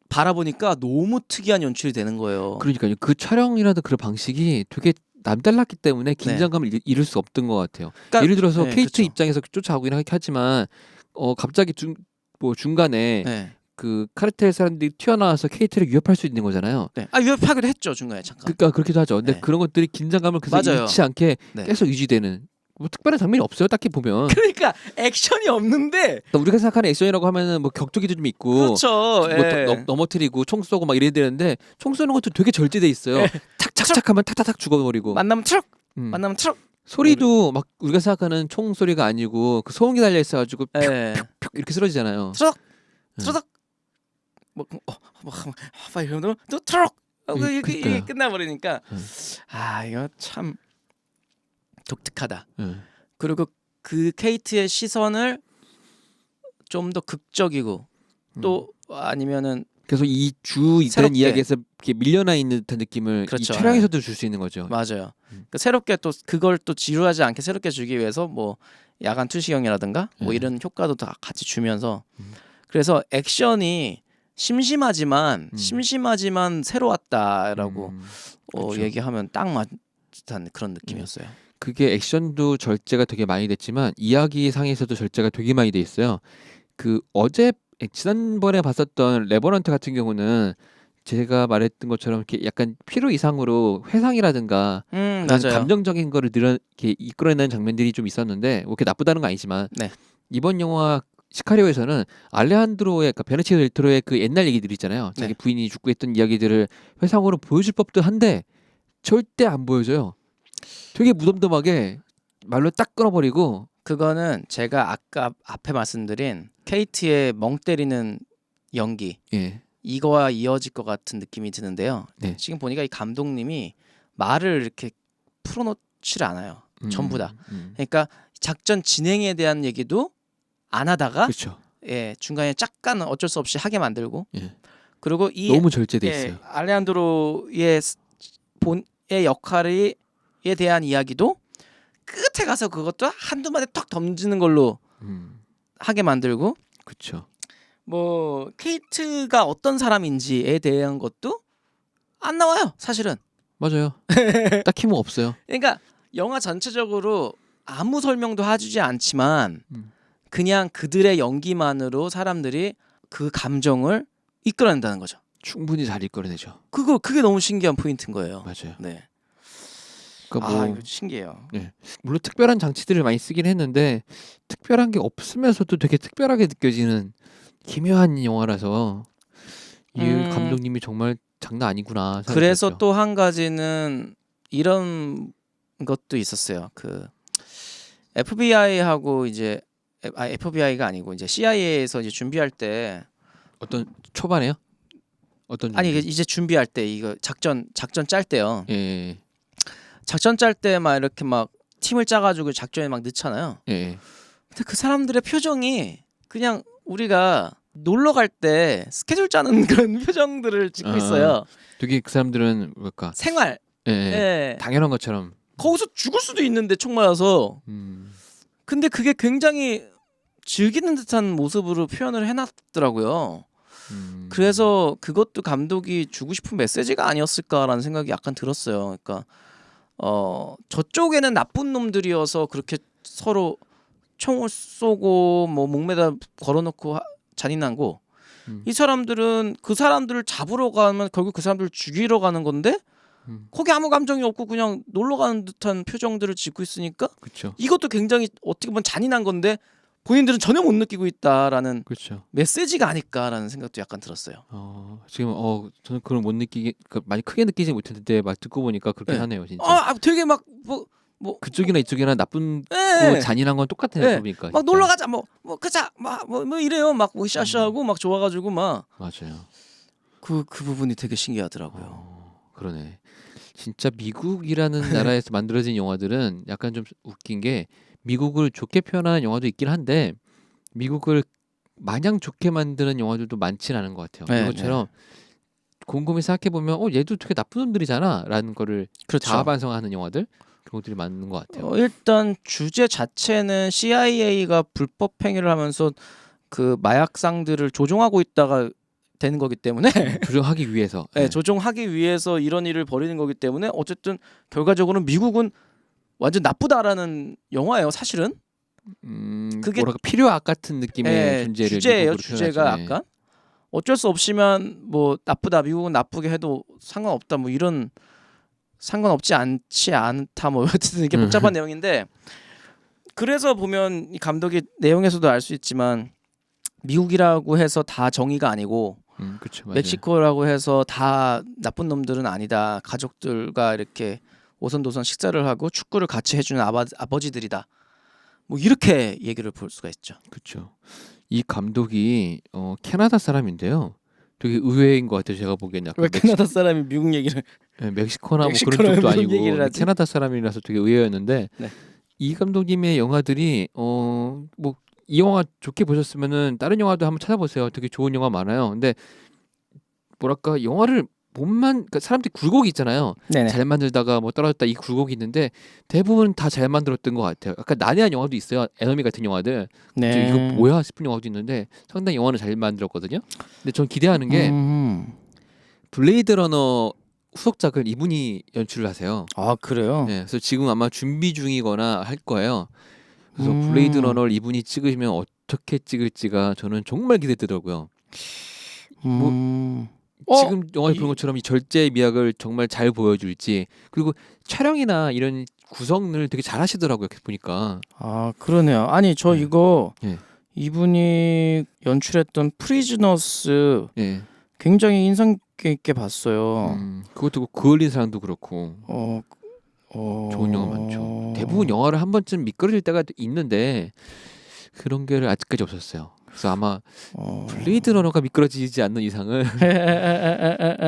S3: 바라보니까 너무 특이한 연출이 되는 거예요.
S2: 그러니까요. 그 촬영이라든 그런 방식이 되게 남달랐기 때문에 긴장감을 잃을 수 없던 것 같아요.
S3: 그러니까,
S2: 예를 들어서
S3: 네,
S2: 케이트
S3: 그쵸.
S2: 입장에서 쫓아가긴 하지만 갑자기 중간에
S3: 네.
S2: 그 카르텔 사람들이 튀어나와서 케이트를 위협할 수 있는 거잖아요.
S3: 네. 유협하기도 했죠 중간에 잠깐.
S2: 그러니까 그렇기도 하죠. 근데
S3: 네.
S2: 그런 것들이 긴장감을 계속
S3: 맞아요.
S2: 잃지 않게
S3: 네.
S2: 계속 유지되는 뭐 특별한 장면이 없어요. 딱히 보면.
S3: 그러니까 액션이 없는데
S2: 우리가 생각하는 액션이라고 하면은 뭐 격투기도 좀 있고
S3: 그렇죠.
S2: 뭐
S3: 예.
S2: 넘어뜨리고 총 쏘고 막 이래야 되는데 총 쏘는 것도 되게 절제돼 있어요.
S3: 예.
S2: 탁탁탁 하면 탁탁탁 죽어버리고.
S3: 만나면 트럭
S2: 음.
S3: 만나면 트럭.
S2: 소리도 막 우리가 생각하는 총 소리가 아니고 그 소음기 달려 있어가지고
S3: 예.
S2: 푹 이렇게 쓰러지잖아요.
S3: 트럭
S2: 음.
S3: 트럭 막 이러면 또 트럭 이게
S2: 그러니까요.
S3: 끝나버리니까
S2: 음.
S3: 이거 참 독특하다.
S2: 음.
S3: 그리고 그 케이트의 시선을 좀 더 극적이고 또 아니면은
S2: 그래서 이 주 있다는
S3: 새롭게.
S2: 이야기에서 이렇게 밀려나 있는 듯한 느낌을
S3: 그렇죠.
S2: 이 촬영에서도 줄 수 있는 거죠.
S3: 맞아요. 그러니까 새롭게 또 그걸 또 지루하지 않게 새롭게 주기 위해서 뭐 야간 투시경이라든가 뭐
S2: 네.
S3: 이런 효과도 다 같이 주면서 그래서 액션이 심심하지만 새로웠다라고
S2: 그렇죠.
S3: 얘기하면 딱 맞는 그런 느낌이었어요.
S2: 그게 액션도 절제가 되게 많이 됐지만 이야기 상에서도 절제가 되게 많이 돼 있어요. 그 지난번에 봤었던 레버넌트 같은 경우는 제가 말했던 것처럼 이렇게 약간 필요 이상으로 회상이라든가 그런
S3: 맞아요.
S2: 감정적인 거를 이렇게 이끌어내는 장면들이 좀 있었는데 뭐 그렇게 나쁘다는 건 아니지만
S3: 네.
S2: 이번 영화 시카리오에서는 알레한드로의 그러니까 베네치오 델 토로의 그 옛날 얘기들 있잖아요. 자기
S3: 네.
S2: 부인이 죽고 했던 이야기들을 회상으로 보여줄 법도 한데 절대 안 보여줘요. 되게 무덤덤하게 말로 딱 끊어버리고.
S3: 그거는 제가 아까 앞에 말씀드린 케이트의 멍 때리는 연기
S2: 예.
S3: 이거와 이어질 것 같은 느낌이 드는데요.
S2: 네.
S3: 지금 보니까 이 감독님이 말을 이렇게 풀어놓질 않아요. 전부 다. 그러니까 작전 진행에 대한 얘기도 안 하다가
S2: 그렇죠.
S3: 중간에 잠깐 어쩔 수 없이 하게 만들고
S2: 예.
S3: 그리고 이
S2: 너무 절제돼 있어요.
S3: 알레한드로의 본의 역할에 대한 이야기도 끝에 가서 그것도 한두 마디 턱 던지는 걸로 하게 만들고
S2: 그렇죠.
S3: 뭐 케이트가 어떤 사람인지에 대한 것도 안 나와요. 사실은.
S2: 맞아요. 딱히 뭐 없어요.
S3: 그러니까 영화 전체적으로 아무 설명도 해주지 않지만 그냥 그들의 연기만으로 사람들이 그 감정을 이끌어낸다는 거죠.
S2: 충분히 잘 이끌어내죠.
S3: 그게 너무 신기한 포인트인 거예요.
S2: 맞아요.
S3: 네.
S2: 그러니까
S3: 이거 신기해요.
S2: 물론 특별한 장치들을 많이 쓰긴 했는데 특별한 게 없으면서도 되게 특별하게 느껴지는 기묘한 영화라서 이 감독님이 정말 장난 아니구나.
S3: 그래서
S2: 생각했죠.
S3: 또 한 가지는 이런 것도 있었어요. 그 FBI하고 이제 FBI가 아니고 이제 CIA에서 이제 준비할 때
S2: 어떤 초반에요? 어떤
S3: 아니
S2: 준비?
S3: 이제 준비할 때 이거 작전 짤 때요.
S2: 예.
S3: 작전 짤 때 막 이렇게 막 팀을 짜가지고 작전에 막 넣잖아요.
S2: 예.
S3: 근데 그 사람들의 표정이 그냥 우리가 놀러 갈 때 스케줄 짜는 그런 표정들을 짓고 있어요.
S2: 되게 그 사람들은 뭘까?
S3: 생활.
S2: 예.
S3: 예.
S2: 당연한 것처럼.
S3: 거기서 죽을 수도 있는데 총 맞아서.
S2: 음.
S3: 근데 그게 굉장히 즐기는 듯한 모습으로 표현을 해놨더라고요. 그래서 그것도 감독이 주고 싶은 메시지가 아니었을까라는 생각이 약간 들었어요. 그러니까 저쪽에는 나쁜 놈들이어서 그렇게 서로 총을 쏘고 뭐 목매다 걸어놓고 잔인한 거. 이 사람들은 그 사람들을 잡으러 가면 결국 그 사람들을 죽이러 가는 건데 거기 아무 감정이 없고 그냥 놀러 가는 듯한 표정들을 짓고 있으니까
S2: 그렇죠.
S3: 이것도 굉장히 어떻게 보면 잔인한 건데 본인들은 전혀 못 느끼고 있다라는
S2: 그렇죠.
S3: 메시지가 아닐까라는 생각도 약간 들었어요.
S2: 지금 저는 그걸 못 느끼게 많이 크게 느끼지 못했는데 막 듣고 보니까 그렇게
S3: 네.
S2: 하네요, 진짜.
S3: 되게 막 뭐
S2: 그쪽이나 이쪽이나 나쁜
S3: 네.
S2: 잔인한 건 똑같아요,
S3: 네.
S2: 보니까.
S3: 막
S2: 진짜.
S3: 놀러 가자 뭐 가자 뭐 이래요. 막 뭐 샤샤하고 막 좋아가지고 막
S2: 맞아요.
S3: 그 부분이 되게 신기하더라고요.
S2: 그러네. 진짜 미국이라는 나라에서 만들어진 영화들은 약간 좀 웃긴 게 미국을 좋게 표현하는 영화도 있긴 한데 미국을 마냥 좋게 만드는 영화들도 많진 않은 것 같아요.
S3: 네,
S2: 이것처럼 곰곰이 생각해 보면 얘도 되게 나쁜 놈들이잖아라는 거를
S3: 그렇죠.
S2: 자아 반성하는 영화들 그런 것들이 많은 것 같아요.
S3: 일단 주제 자체는 CIA가 불법 행위를 하면서 그 마약상들을 조종하고 있다가 되는 거기 때문에
S2: 조정하기 위해서.
S3: 네, 조종하기 위해서 이런 일을 벌이는 거기 때문에 어쨌든 결과적으로는 미국은 완전 나쁘다라는 영화예요, 사실은.
S2: 그게 뭐랄까 필요악 같은 느낌의 존재를
S3: 주제예요,
S2: 미국으로
S3: 주제가
S2: 표현하죠.
S3: 약간 어쩔 수 없이만 뭐 나쁘다, 미국은 나쁘게 해도 상관없다, 뭐 이런 상관없지 않지 않다, 뭐 어쨌든 이게 복잡한 내용인데 그래서 보면 이 감독이 내용에서도 알 수 있지만 미국이라고 해서 다 정의가 아니고.
S2: 그쵸, 맞아요.
S3: 멕시코라고 해서 다 나쁜 놈들은 아니다. 가족들과 이렇게 오선도선 식사를 하고 축구를 같이 해주는 아버지들이다. 뭐 이렇게 얘기를 볼 수가 있죠.
S2: 그렇죠. 이 감독이 캐나다 사람인데요. 되게 의외인 것 같아요. 제가 보기엔 약간
S3: 왜 캐나다 사람이 미국 얘기를
S2: 멕시코나 뭐 그런 쪽도 아니고 캐나다 사람이라서 되게 의외였는데
S3: 네.
S2: 이 감독님의 영화들이 뭐 이 영화 좋게 보셨으면은 다른 영화도 한번 찾아보세요. 되게 좋은 영화 많아요. 근데 뭐랄까 영화를 그러니까 사람들이 굴곡이 있잖아요.
S3: 네네.
S2: 잘 만들다가 뭐 떨어졌다 이 굴곡이 있는데 대부분 다 잘 만들었던 것 같아요. 약간 난해한 영화도 있어요. 에너미 같은 영화들.
S3: 네.
S2: 이거 뭐야 싶은 영화도 있는데 상당히 영화는 잘 만들었거든요. 근데 전 기대하는 게 블레이드 러너 후속작을 이분이 연출을 하세요.
S3: 아 그래요?
S2: 네, 그래서 지금 아마 준비 중이거나 할 거예요. 그래서 블레이드 러너를 이분이 찍으시면 어떻게 찍을지가 저는 정말 기대되더라고요. 뭐 지금 영화에 보는 것처럼 이 절제의 미학을 정말 잘 보여줄지 그리고 촬영이나 이런 구성을 되게 잘 하시더라고요. 보니까.
S3: 아 그러네요. 아니 저 이거
S2: 네.
S3: 이분이 연출했던 프리즈너스 굉장히 인상 깊게 봤어요.
S2: 그것도 그을린 사람도 그렇고 좋은 영화 많죠. 대부분 영화를 한 번쯤 미끄러질 때가 있는데 그런 게 아직까지 없었어요. 그래서 아마 블레이드 러너가 미끄러지지 않는 이상은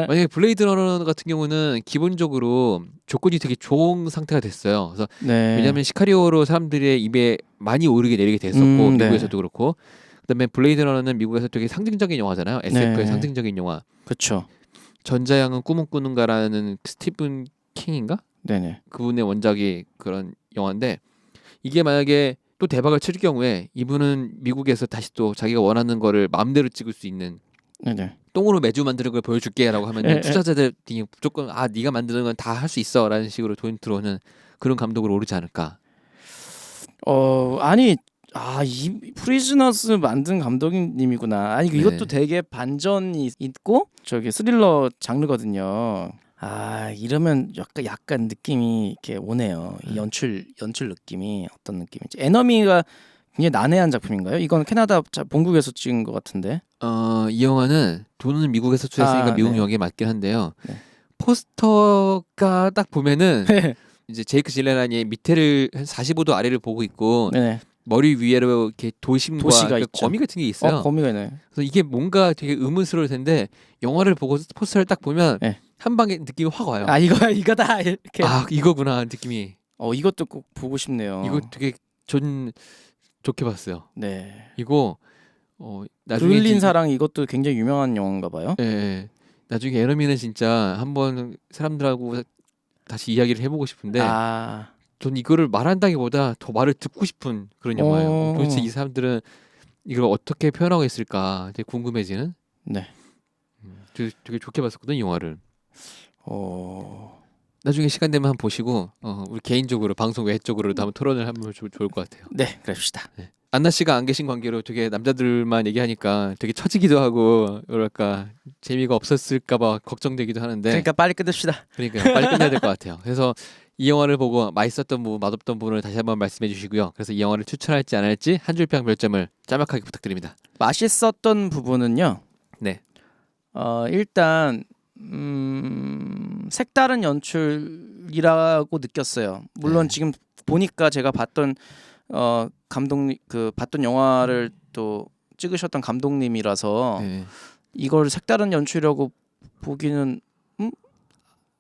S2: 만약에 블레이드 러너 같은 경우는 기본적으로 조건이 되게 좋은 상태가 됐어요. 그래서 왜냐하면 시카리오로 사람들의 입에 많이 오르게 내리게 됐었고 미국에서도 그렇고 그다음에 블레이드 러너는 미국에서 되게 상징적인 영화잖아요. SF의 상징적인 영화.
S3: 그렇죠.
S2: 전자양은 꿈을 꾸는가라는 스티븐 킹인가?
S3: 네네.
S2: 그분의 원작이 그런 영화인데 이게 만약에 또 대박을 칠 경우에 이분은 미국에서 다시 또 자기가 원하는 거를 마음대로 찍을 수 있는 똥으로 매주 만드는 걸 보여줄게라고 하면 투자자들이 무조건 네가 만드는 건 다 할 수 있어라는 식으로 돈 들어오는 그런 감독으로 오르지 않을까.
S3: 아니 이 프리즈너스 만든 감독님이구나. 아니 이것도 되게 반전이 있고 저기 스릴러 장르거든요. 이러면 약간 느낌이 이렇게 오네요. 이 연출 느낌이 어떤 느낌인지. 에너미가 굉장히 난해한 작품인가요? 이건 캐나다 본국에서 찍은 것 같은데.
S2: 이 영화는 돈은 미국에서 투자했으니까 미국
S3: 네.
S2: 영화에 맞긴 한데요.
S3: 네.
S2: 포스터가 딱 보면은 이제 제이크 질레난이 밑에를 한 45도 아래를 보고 있고
S3: 네.
S2: 머리 위에로 이렇게 도심과
S3: 도시가
S2: 그러니까
S3: 있죠.
S2: 거미 같은 게 있어요.
S3: 거미가 있네.
S2: 그래서 이게 뭔가 되게 의문스러울 텐데 영화를 보고 포스터를 딱 보면
S3: 네.
S2: 한 방에 느낌이 확 와요.
S3: 아 이거다 이렇게.
S2: 아 이거구나 느낌이.
S3: 이것도 꼭 보고 싶네요.
S2: 이거 되게 전 좋게 봤어요.
S3: 네.
S2: 이거 나중에
S3: 그을린 사랑 이것도 굉장히 유명한 영화인가 봐요.
S2: 예, 예. 나중에 에너미는 진짜 한번 사람들하고 다시 이야기를 해보고 싶은데 전 이거를 말한다기보다 더 말을 듣고 싶은 그런 영화예요. 도대체 이 사람들은 이걸 어떻게 표현하고 있을까 되게 궁금해지는.
S3: 네.
S2: 되게 좋게 봤었거든 이 영화를. 나중에 시간 되면 한번 보시고 우리 개인적으로 방송 외적으로도 한번 토론을 하면 좋을 것 같아요.
S3: 네, 그럽시다.
S2: 네. 안나 씨가 안 계신 관계로 되게 남자들만 얘기하니까 되게 처지기도 하고 뭐랄까 재미가 없었을까봐 걱정되기도 하는데.
S3: 그러니까 빨리 끊읍시다.
S2: 그러니까 빨리 끝내야 될 것 같아요. 그래서 이 영화를 보고 맛있었던 부분, 맛없던 부분을 다시 한번 말씀해 주시고요. 그래서 이 영화를 추천할지 안 할지 한 줄평 별점을 짤막하게 부탁드립니다.
S3: 맛있었던 부분은요.
S2: 네.
S3: 일단 색다른 연출이라고 느꼈어요. 물론
S2: 네.
S3: 지금 보니까 제가 봤던 감독님 봤던 영화를 또 찍으셨던 감독님이라서
S2: 네.
S3: 이걸 색다른 연출이라고 보기는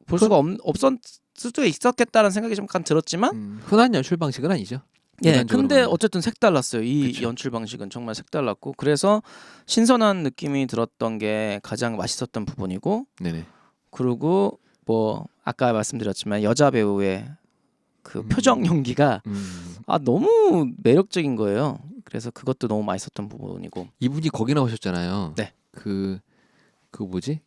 S3: 볼 수가 없었 수도 있었겠다라는 생각이 잠깐 들었지만
S2: 흔한 연출 방식은 아니죠.
S3: 예, 근데 어쨌든 색달랐어요. 이
S2: 그쵸.
S3: 연출 방식은 정말 색달랐고 그래서 신선한 느낌이 들었던 게 가장 맛있었던 부분이고
S2: 네네.
S3: 그리고 뭐 아까 말씀드렸지만 여자 배우의 그 표정 연기가 너무 매력적인 거예요. 그래서 그것도 너무 맛있었던 부분이고
S2: 이분이 거기 나오셨잖아요.
S3: 네.
S2: 그 뭐지?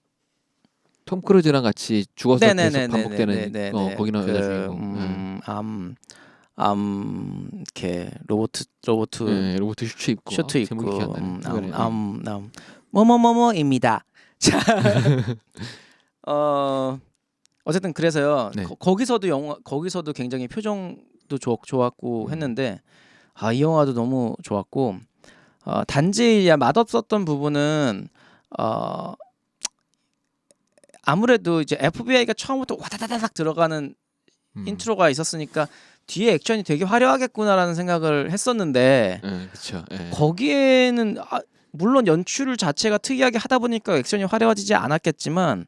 S2: 톰 크루즈랑 같이 죽어서 계속 반복되는 거기 나온 여자 주인공.
S3: 이렇게 로봇
S2: 네, 로봇 슈트 입고
S3: 입고
S2: 기억 안 나요.
S3: 뭐뭐뭐뭐입니다. 자, 어쨌든 그래서요.
S2: 네.
S3: 거기서도 굉장히 표정도 좋았고 했는데 이 영화도 너무 좋았고 단지 맛없었던 부분은 아무래도 이제 FBI가 처음부터 와다다닥 들어가는 인트로가 있었으니까 뒤에 액션이 되게 화려하겠구나라는 생각을 했었는데
S2: 그쵸.
S3: 거기에는 물론 연출 자체가 특이하게 하다 보니까 액션이 화려해지지 않았겠지만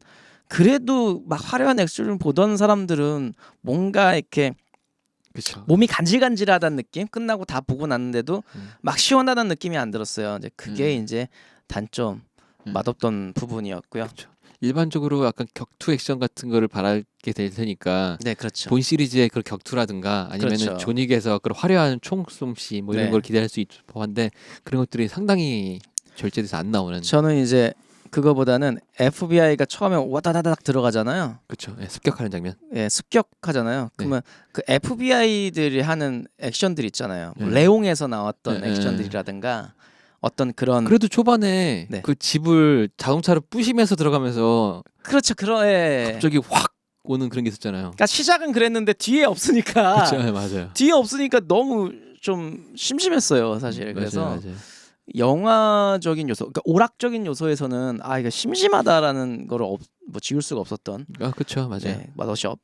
S3: 그래도 막 화려한 액션을 보던 사람들은 뭔가 이렇게
S2: 그쵸.
S3: 몸이 간질간질하다는 느낌? 끝나고 다 보고 났는데도 막 시원하다는 느낌이 안 들었어요. 이제 그게 이제 단점 맛없던 부분이었고요.
S2: 그쵸. 일반적으로 약간 격투 액션 같은 거를 바라게 될 테니까
S3: 네, 그렇죠.
S2: 본 시리즈의 그런 격투라든가 아니면
S3: 그렇죠.
S2: 존윅에서 그런 화려한 총솜씨 뭐 이런
S3: 네.
S2: 걸 기대할 수 있을 법한데 그런 것들이 상당히 절제돼서 안 나오는.
S3: 저는 이제 그거보다는 FBI가 처음에 와다다닥 들어가잖아요.
S2: 그렇죠. 습격하는 장면.
S3: 예, 습격하잖아요. 그러면 그 FBI들이 하는 액션들 있잖아요. 뭐 레옹에서 나왔던 액션들이라든가 어떤 그런
S2: 그래도 초반에 그 집을 자동차로 부시면서 들어가면서
S3: 그렇죠.
S2: 갑자기 확 오는 그런 게 있었잖아요.
S3: 그러니까 시작은 그랬는데 뒤에 없으니까
S2: 그렇죠. 맞아요.
S3: 뒤에 없으니까 너무 좀 심심했어요, 사실. 그래서
S2: 맞아요.
S3: 영화적인 요소, 그러니까 오락적인 요소에서는 이거 심심하다라는 거를 뭐 지울 수가 없었던.
S2: 그렇죠, 맞아요.
S3: 네,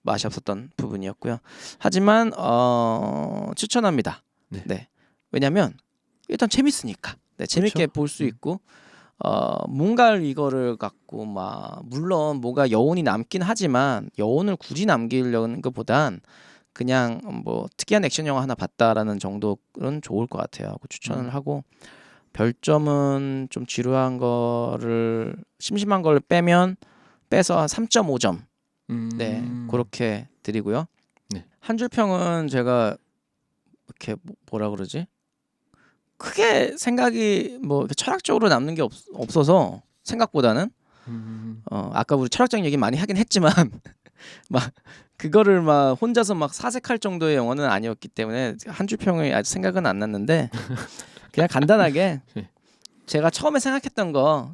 S3: 맛이 없었던 부분이었고요. 하지만 추천합니다. 네. 왜냐하면 일단 재밌으니까. 네, 재밌게
S2: 그렇죠.
S3: 볼 수 있고 뭔가 이거를 갖고 물론 뭐가 여운이 남긴 하지만 여운을 굳이 남기려는 것보단 그냥 뭐 특이한 액션 영화 하나 봤다라는 정도는 좋을 것 같아요. 하고 추천을 하고 별점은 좀 지루한 거를 심심한 걸 빼서 3.5점. 네, 그렇게 드리고요.
S2: 네.
S3: 한 줄 평은 제가 이렇게 뭐라 그러지? 크게 생각이 뭐 이렇게 철학적으로 남는 게 없어서 생각보다는 아까 우리 철학적인 얘기 많이 하긴 했지만 막 그거를 막 혼자서 막 사색할 정도의 영화는 아니었기 때문에 한 줄 평이 아직 생각은 안 났는데 그냥 간단하게 제가 처음에 생각했던 거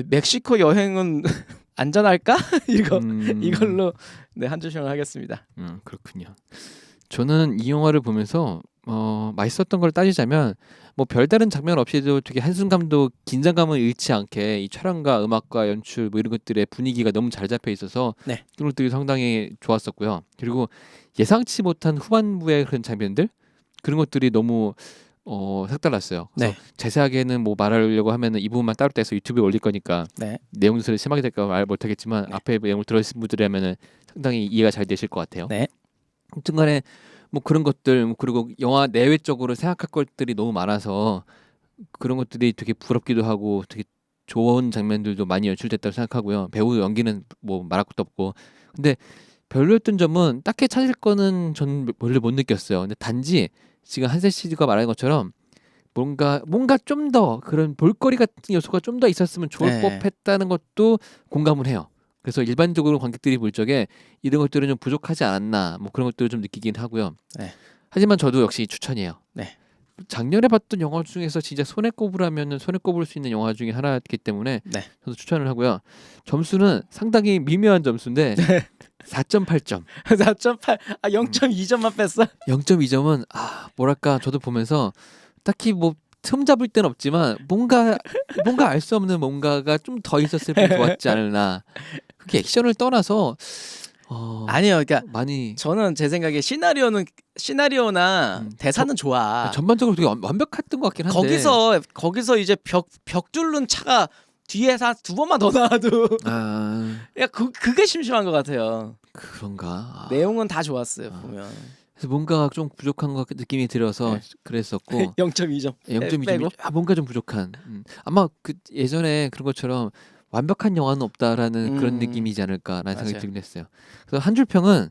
S3: 멕시코 여행은 안전할까? 이걸로 한 줄 평을 하겠습니다.
S2: 그렇군요. 저는 이 영화를 보면서 맛있었던 걸 따지자면 뭐 별다른 장면 없이도 되게 한순간도 긴장감을 잃지 않게 이 촬영과 음악과 연출 뭐 이런 것들의 분위기가 너무 잘 잡혀 있어서
S3: 네.
S2: 그런 것들이 상당히 좋았었고요. 그리고 예상치 못한 후반부의 그런 장면들 그런 것들이 너무 색달랐어요. 그래서
S3: 네.
S2: 자세하게는 뭐 말하려고 하면은 이 부분만 따로 떼서 유튜브에 올릴 거니까
S3: 네.
S2: 내용 요소를 심하게 될까 말 못하겠지만
S3: 네.
S2: 앞에 내용을 들으신 분들이라면은 상당히 이해가 잘 되실 것 같아요.
S3: 네.
S2: 아무튼간에 뭐 그런 것들 뭐 그리고 영화 내외적으로 생각할 것들이 너무 많아서 그런 것들이 되게 부럽기도 하고 되게 좋은 장면들도 많이 연출됐다고 생각하고요. 배우 연기는 뭐 말할 것도 없고 근데 별로였던 점은 딱히 찾을 거는 저는 별로 못 느꼈어요. 근데 단지 지금 한세 씨가 말한 것처럼 뭔가 좀 더 그런 볼거리 같은 요소가 좀 더 있었으면 좋을
S3: 네.
S2: 법했다는 것도 공감을 해요. 그래서 일반적으로 관객들이 볼 적에 이런 것들은 좀 부족하지 않았나 뭐 그런 것들을 좀 느끼긴 하고요.
S3: 네.
S2: 하지만 저도 역시 추천이에요.
S3: 네.
S2: 작년에 봤던 영화 중에서 진짜 손에 꼽으라면 손에 꼽을 수 있는 영화 중에 하나였기 때문에
S3: 네.
S2: 저도 추천을 하고요. 점수는 상당히 미묘한 점수인데 4.8점.
S3: 4.8. 0.2점만 뺐어.
S2: 0.2점은 뭐랄까 저도 보면서 딱히 뭐 틈 잡을 데는 없지만 뭔가 알 수 없는 뭔가가 좀 더 있었으면 좋았지 않을나. 그게 액션을 떠나서
S3: 아니요, 그러니까
S2: 많이
S3: 저는 제 생각에 시나리오나 대사는 좋아.
S2: 전반적으로 되게 완벽했던 것 같긴 한데
S3: 거기서 이제 벽 뚫는 차가 뒤에서 한 2번만 더 나와도 야 그게 심심한 것 같아요.
S2: 그런가?
S3: 내용은 다 좋았어요 보면.
S2: 그래서 뭔가 좀 부족한 것 느낌이 들어서
S3: 네.
S2: 그랬었고
S3: 0.2점.
S2: 0.2점 뭔가 좀 부족한. 아마 그 예전에 그런 것처럼 완벽한 영화는 없다라는 그런 느낌이지 않을까라는 생각이 들긴 했어요. 그래서 한 줄 평은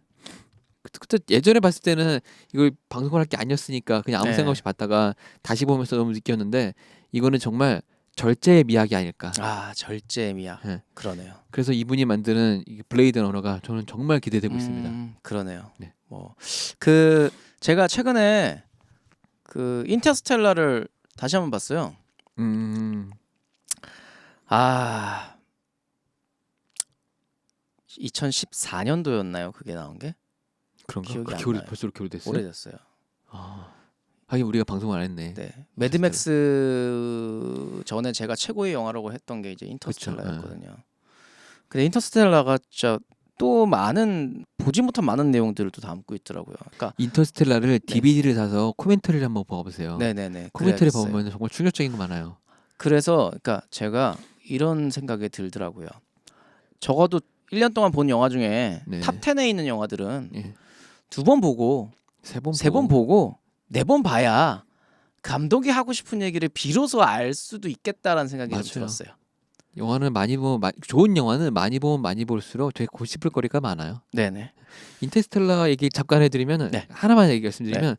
S2: 그때 예전에 봤을 때는 이걸 방송을 할 게 아니었으니까 그냥 아무
S3: 네.
S2: 생각 없이 봤다가 다시 보면서 너무 느꼈는데 이거는 정말 절제의 미학이 아닐까.
S3: 절제의 미학.
S2: 네.
S3: 그러네요.
S2: 그래서 이분이 만드는 이 블레이드 러너가 저는 정말 기대되고 있습니다.
S3: 그러네요.
S2: 네.
S3: 제가 최근에 그 인터스텔라를 다시 한번 봤어요. 2014년도였나요? 그게 나온 게?
S2: 그런가?
S3: 기억이
S2: 그렇게
S3: 안 나요.
S2: 벌써 그렇게 오래됐어요?
S3: 오래됐어요.
S2: 하긴 우리가 방송을 안 했네.
S3: 네. 매드맥스 전에 제가 최고의 영화라고 했던 게 이제 인터스텔라였거든요. 근데 인터스텔라가 진짜 또 보지 못한 많은 내용들을 또 담고 있더라고요. 그러니까
S2: 인터스텔라를 DVD를 사서 코멘터리를 한번 봐보세요.
S3: 네네네.
S2: 코멘터리 보면 정말 충격적인 거 많아요.
S3: 그래서 그러니까 제가 이런 생각이 들더라고요. 적어도 1년 동안 본 영화 중에
S2: 네.
S3: 탑 10에 있는 영화들은
S2: 예.
S3: 2번 보고 3번 보고 4번 봐야 감독이 하고 싶은 얘기를 비로소 알 수도 있겠다라는 생각이 좀 들었어요.
S2: 영화는 많이 보면 좋은 영화는 많이 보면 많이 볼수록 되게 고집을 거리가 많아요.
S3: 네네.
S2: 인터스텔라 얘기 잠깐 해드리면
S3: 네.
S2: 하나만 얘기 말씀드리면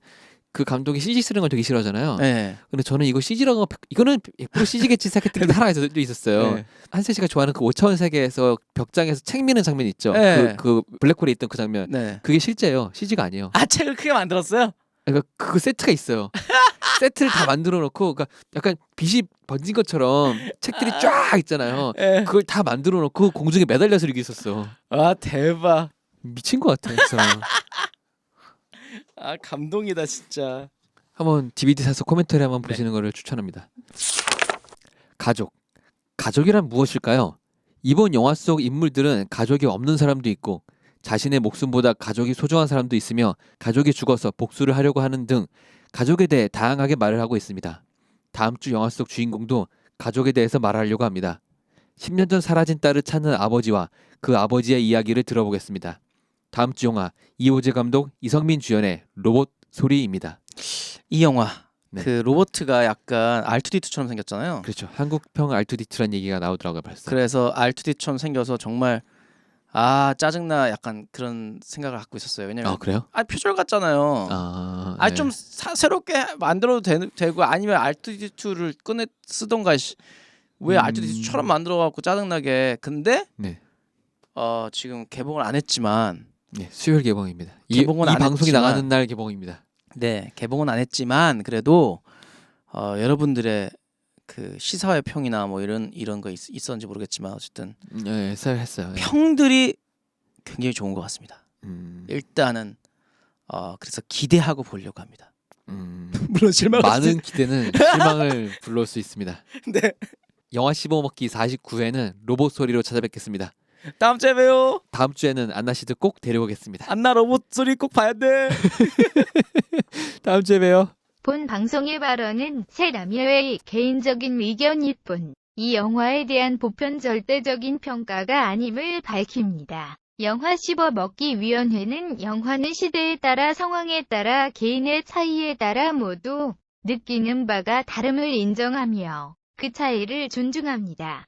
S2: 그 감독이 CG 쓰는 걸 되게 싫어하잖아요.
S3: 네.
S2: 근데 저는 이거 CG라고 이거는 100% CG겠지 생각했던 게 하나가 있었어요.
S3: 네.
S2: 한세 씨가 좋아하는 그 5차원 세계에서 벽장에서 책 미는 장면 있죠.
S3: 네.
S2: 그 블랙홀에 있던 그 장면.
S3: 네.
S2: 그게 실제예요. CG가 아니에요.
S3: 책을 크게 만들었어요?
S2: 그러니까 그 세트가 있어요. 세트를 다 만들어 놓고 그러니까 약간 빛이 번진 것처럼 책들이 쫙 있잖아요.
S3: 네.
S2: 그걸 다 만들어 놓고 공중에 매달려서 이렇게 있었어.
S3: 대박.
S2: 미친 것 같아. 그래서
S3: 감동이다 진짜.
S2: 한번 DVD 사서 코멘터리 한번 보시는 거를 추천합니다. 가족이란 무엇일까요? 이번 영화 속 인물들은 가족이 없는 사람도 있고 자신의 목숨보다 가족이 소중한 사람도 있으며 가족이 죽어서 복수를 하려고 하는 등 가족에 대해 다양하게 말을 하고 있습니다. 다음 주 영화 속 주인공도 가족에 대해서 말하려고 합니다. 10년 전 사라진 딸을 찾는 아버지와 그 아버지의 이야기를 들어보겠습니다. 다음 주 영화 이호재 감독 이성민 주연의 로봇 소리입니다.
S3: 이 영화
S2: 네.
S3: 그 로버트가 약간 R2D2처럼 생겼잖아요.
S2: 그렇죠. 한국형 R2D2라는 얘기가 나오더라고요. 벌써.
S3: 그래서 R2D2처럼 생겨서 정말 짜증나 약간 그런 생각을 갖고 있었어요. 왜냐면
S2: 그래요?
S3: 표절 같잖아요.
S2: 네.
S3: 좀 새롭게 만들어도 되고 아니면 R2D2를 꺼내 쓰던가 왜 R2D2처럼 만들어 갖고 짜증나게. 근데
S2: 네.
S3: 지금 개봉을 안 했지만
S2: 네, 수요일 개봉입니다.
S3: 개봉은
S2: 이
S3: 안
S2: 방송이
S3: 했지만,
S2: 나가는 날 개봉입니다.
S3: 네, 개봉은 안 했지만 그래도 여러분들의 그 시사회 평이나 뭐 이런 거 있었는지 모르겠지만 어쨌든
S2: 네, 했어요.
S3: 평들이 굉장히 좋은 것 같습니다.
S2: 음.
S3: 일단은 그래서 기대하고 보려고 합니다. 물론 실망.
S2: 많은 기대는 실망을 불러올 수 있습니다.
S3: 네.
S2: 영화 씹어먹기 49회는 로봇 소리로 찾아뵙겠습니다.
S3: 다음 주에 봬요.
S2: 다음 주에는 안나 씨도 꼭 데려오겠습니다.
S3: 안나 로봇 소리 꼭 봐야 돼.
S2: 다음 주에 봬요.
S1: 본 방송의 발언은 새 남녀의 개인적인 의견일 뿐, 이 영화에 대한 보편 절대적인 평가가 아님을 밝힙니다. 영화 씹어먹기 위원회는 영화는 시대에 따라 상황에 따라 개인의 차이에 따라 모두 느끼는 바가 다름을 인정하며 그 차이를 존중합니다.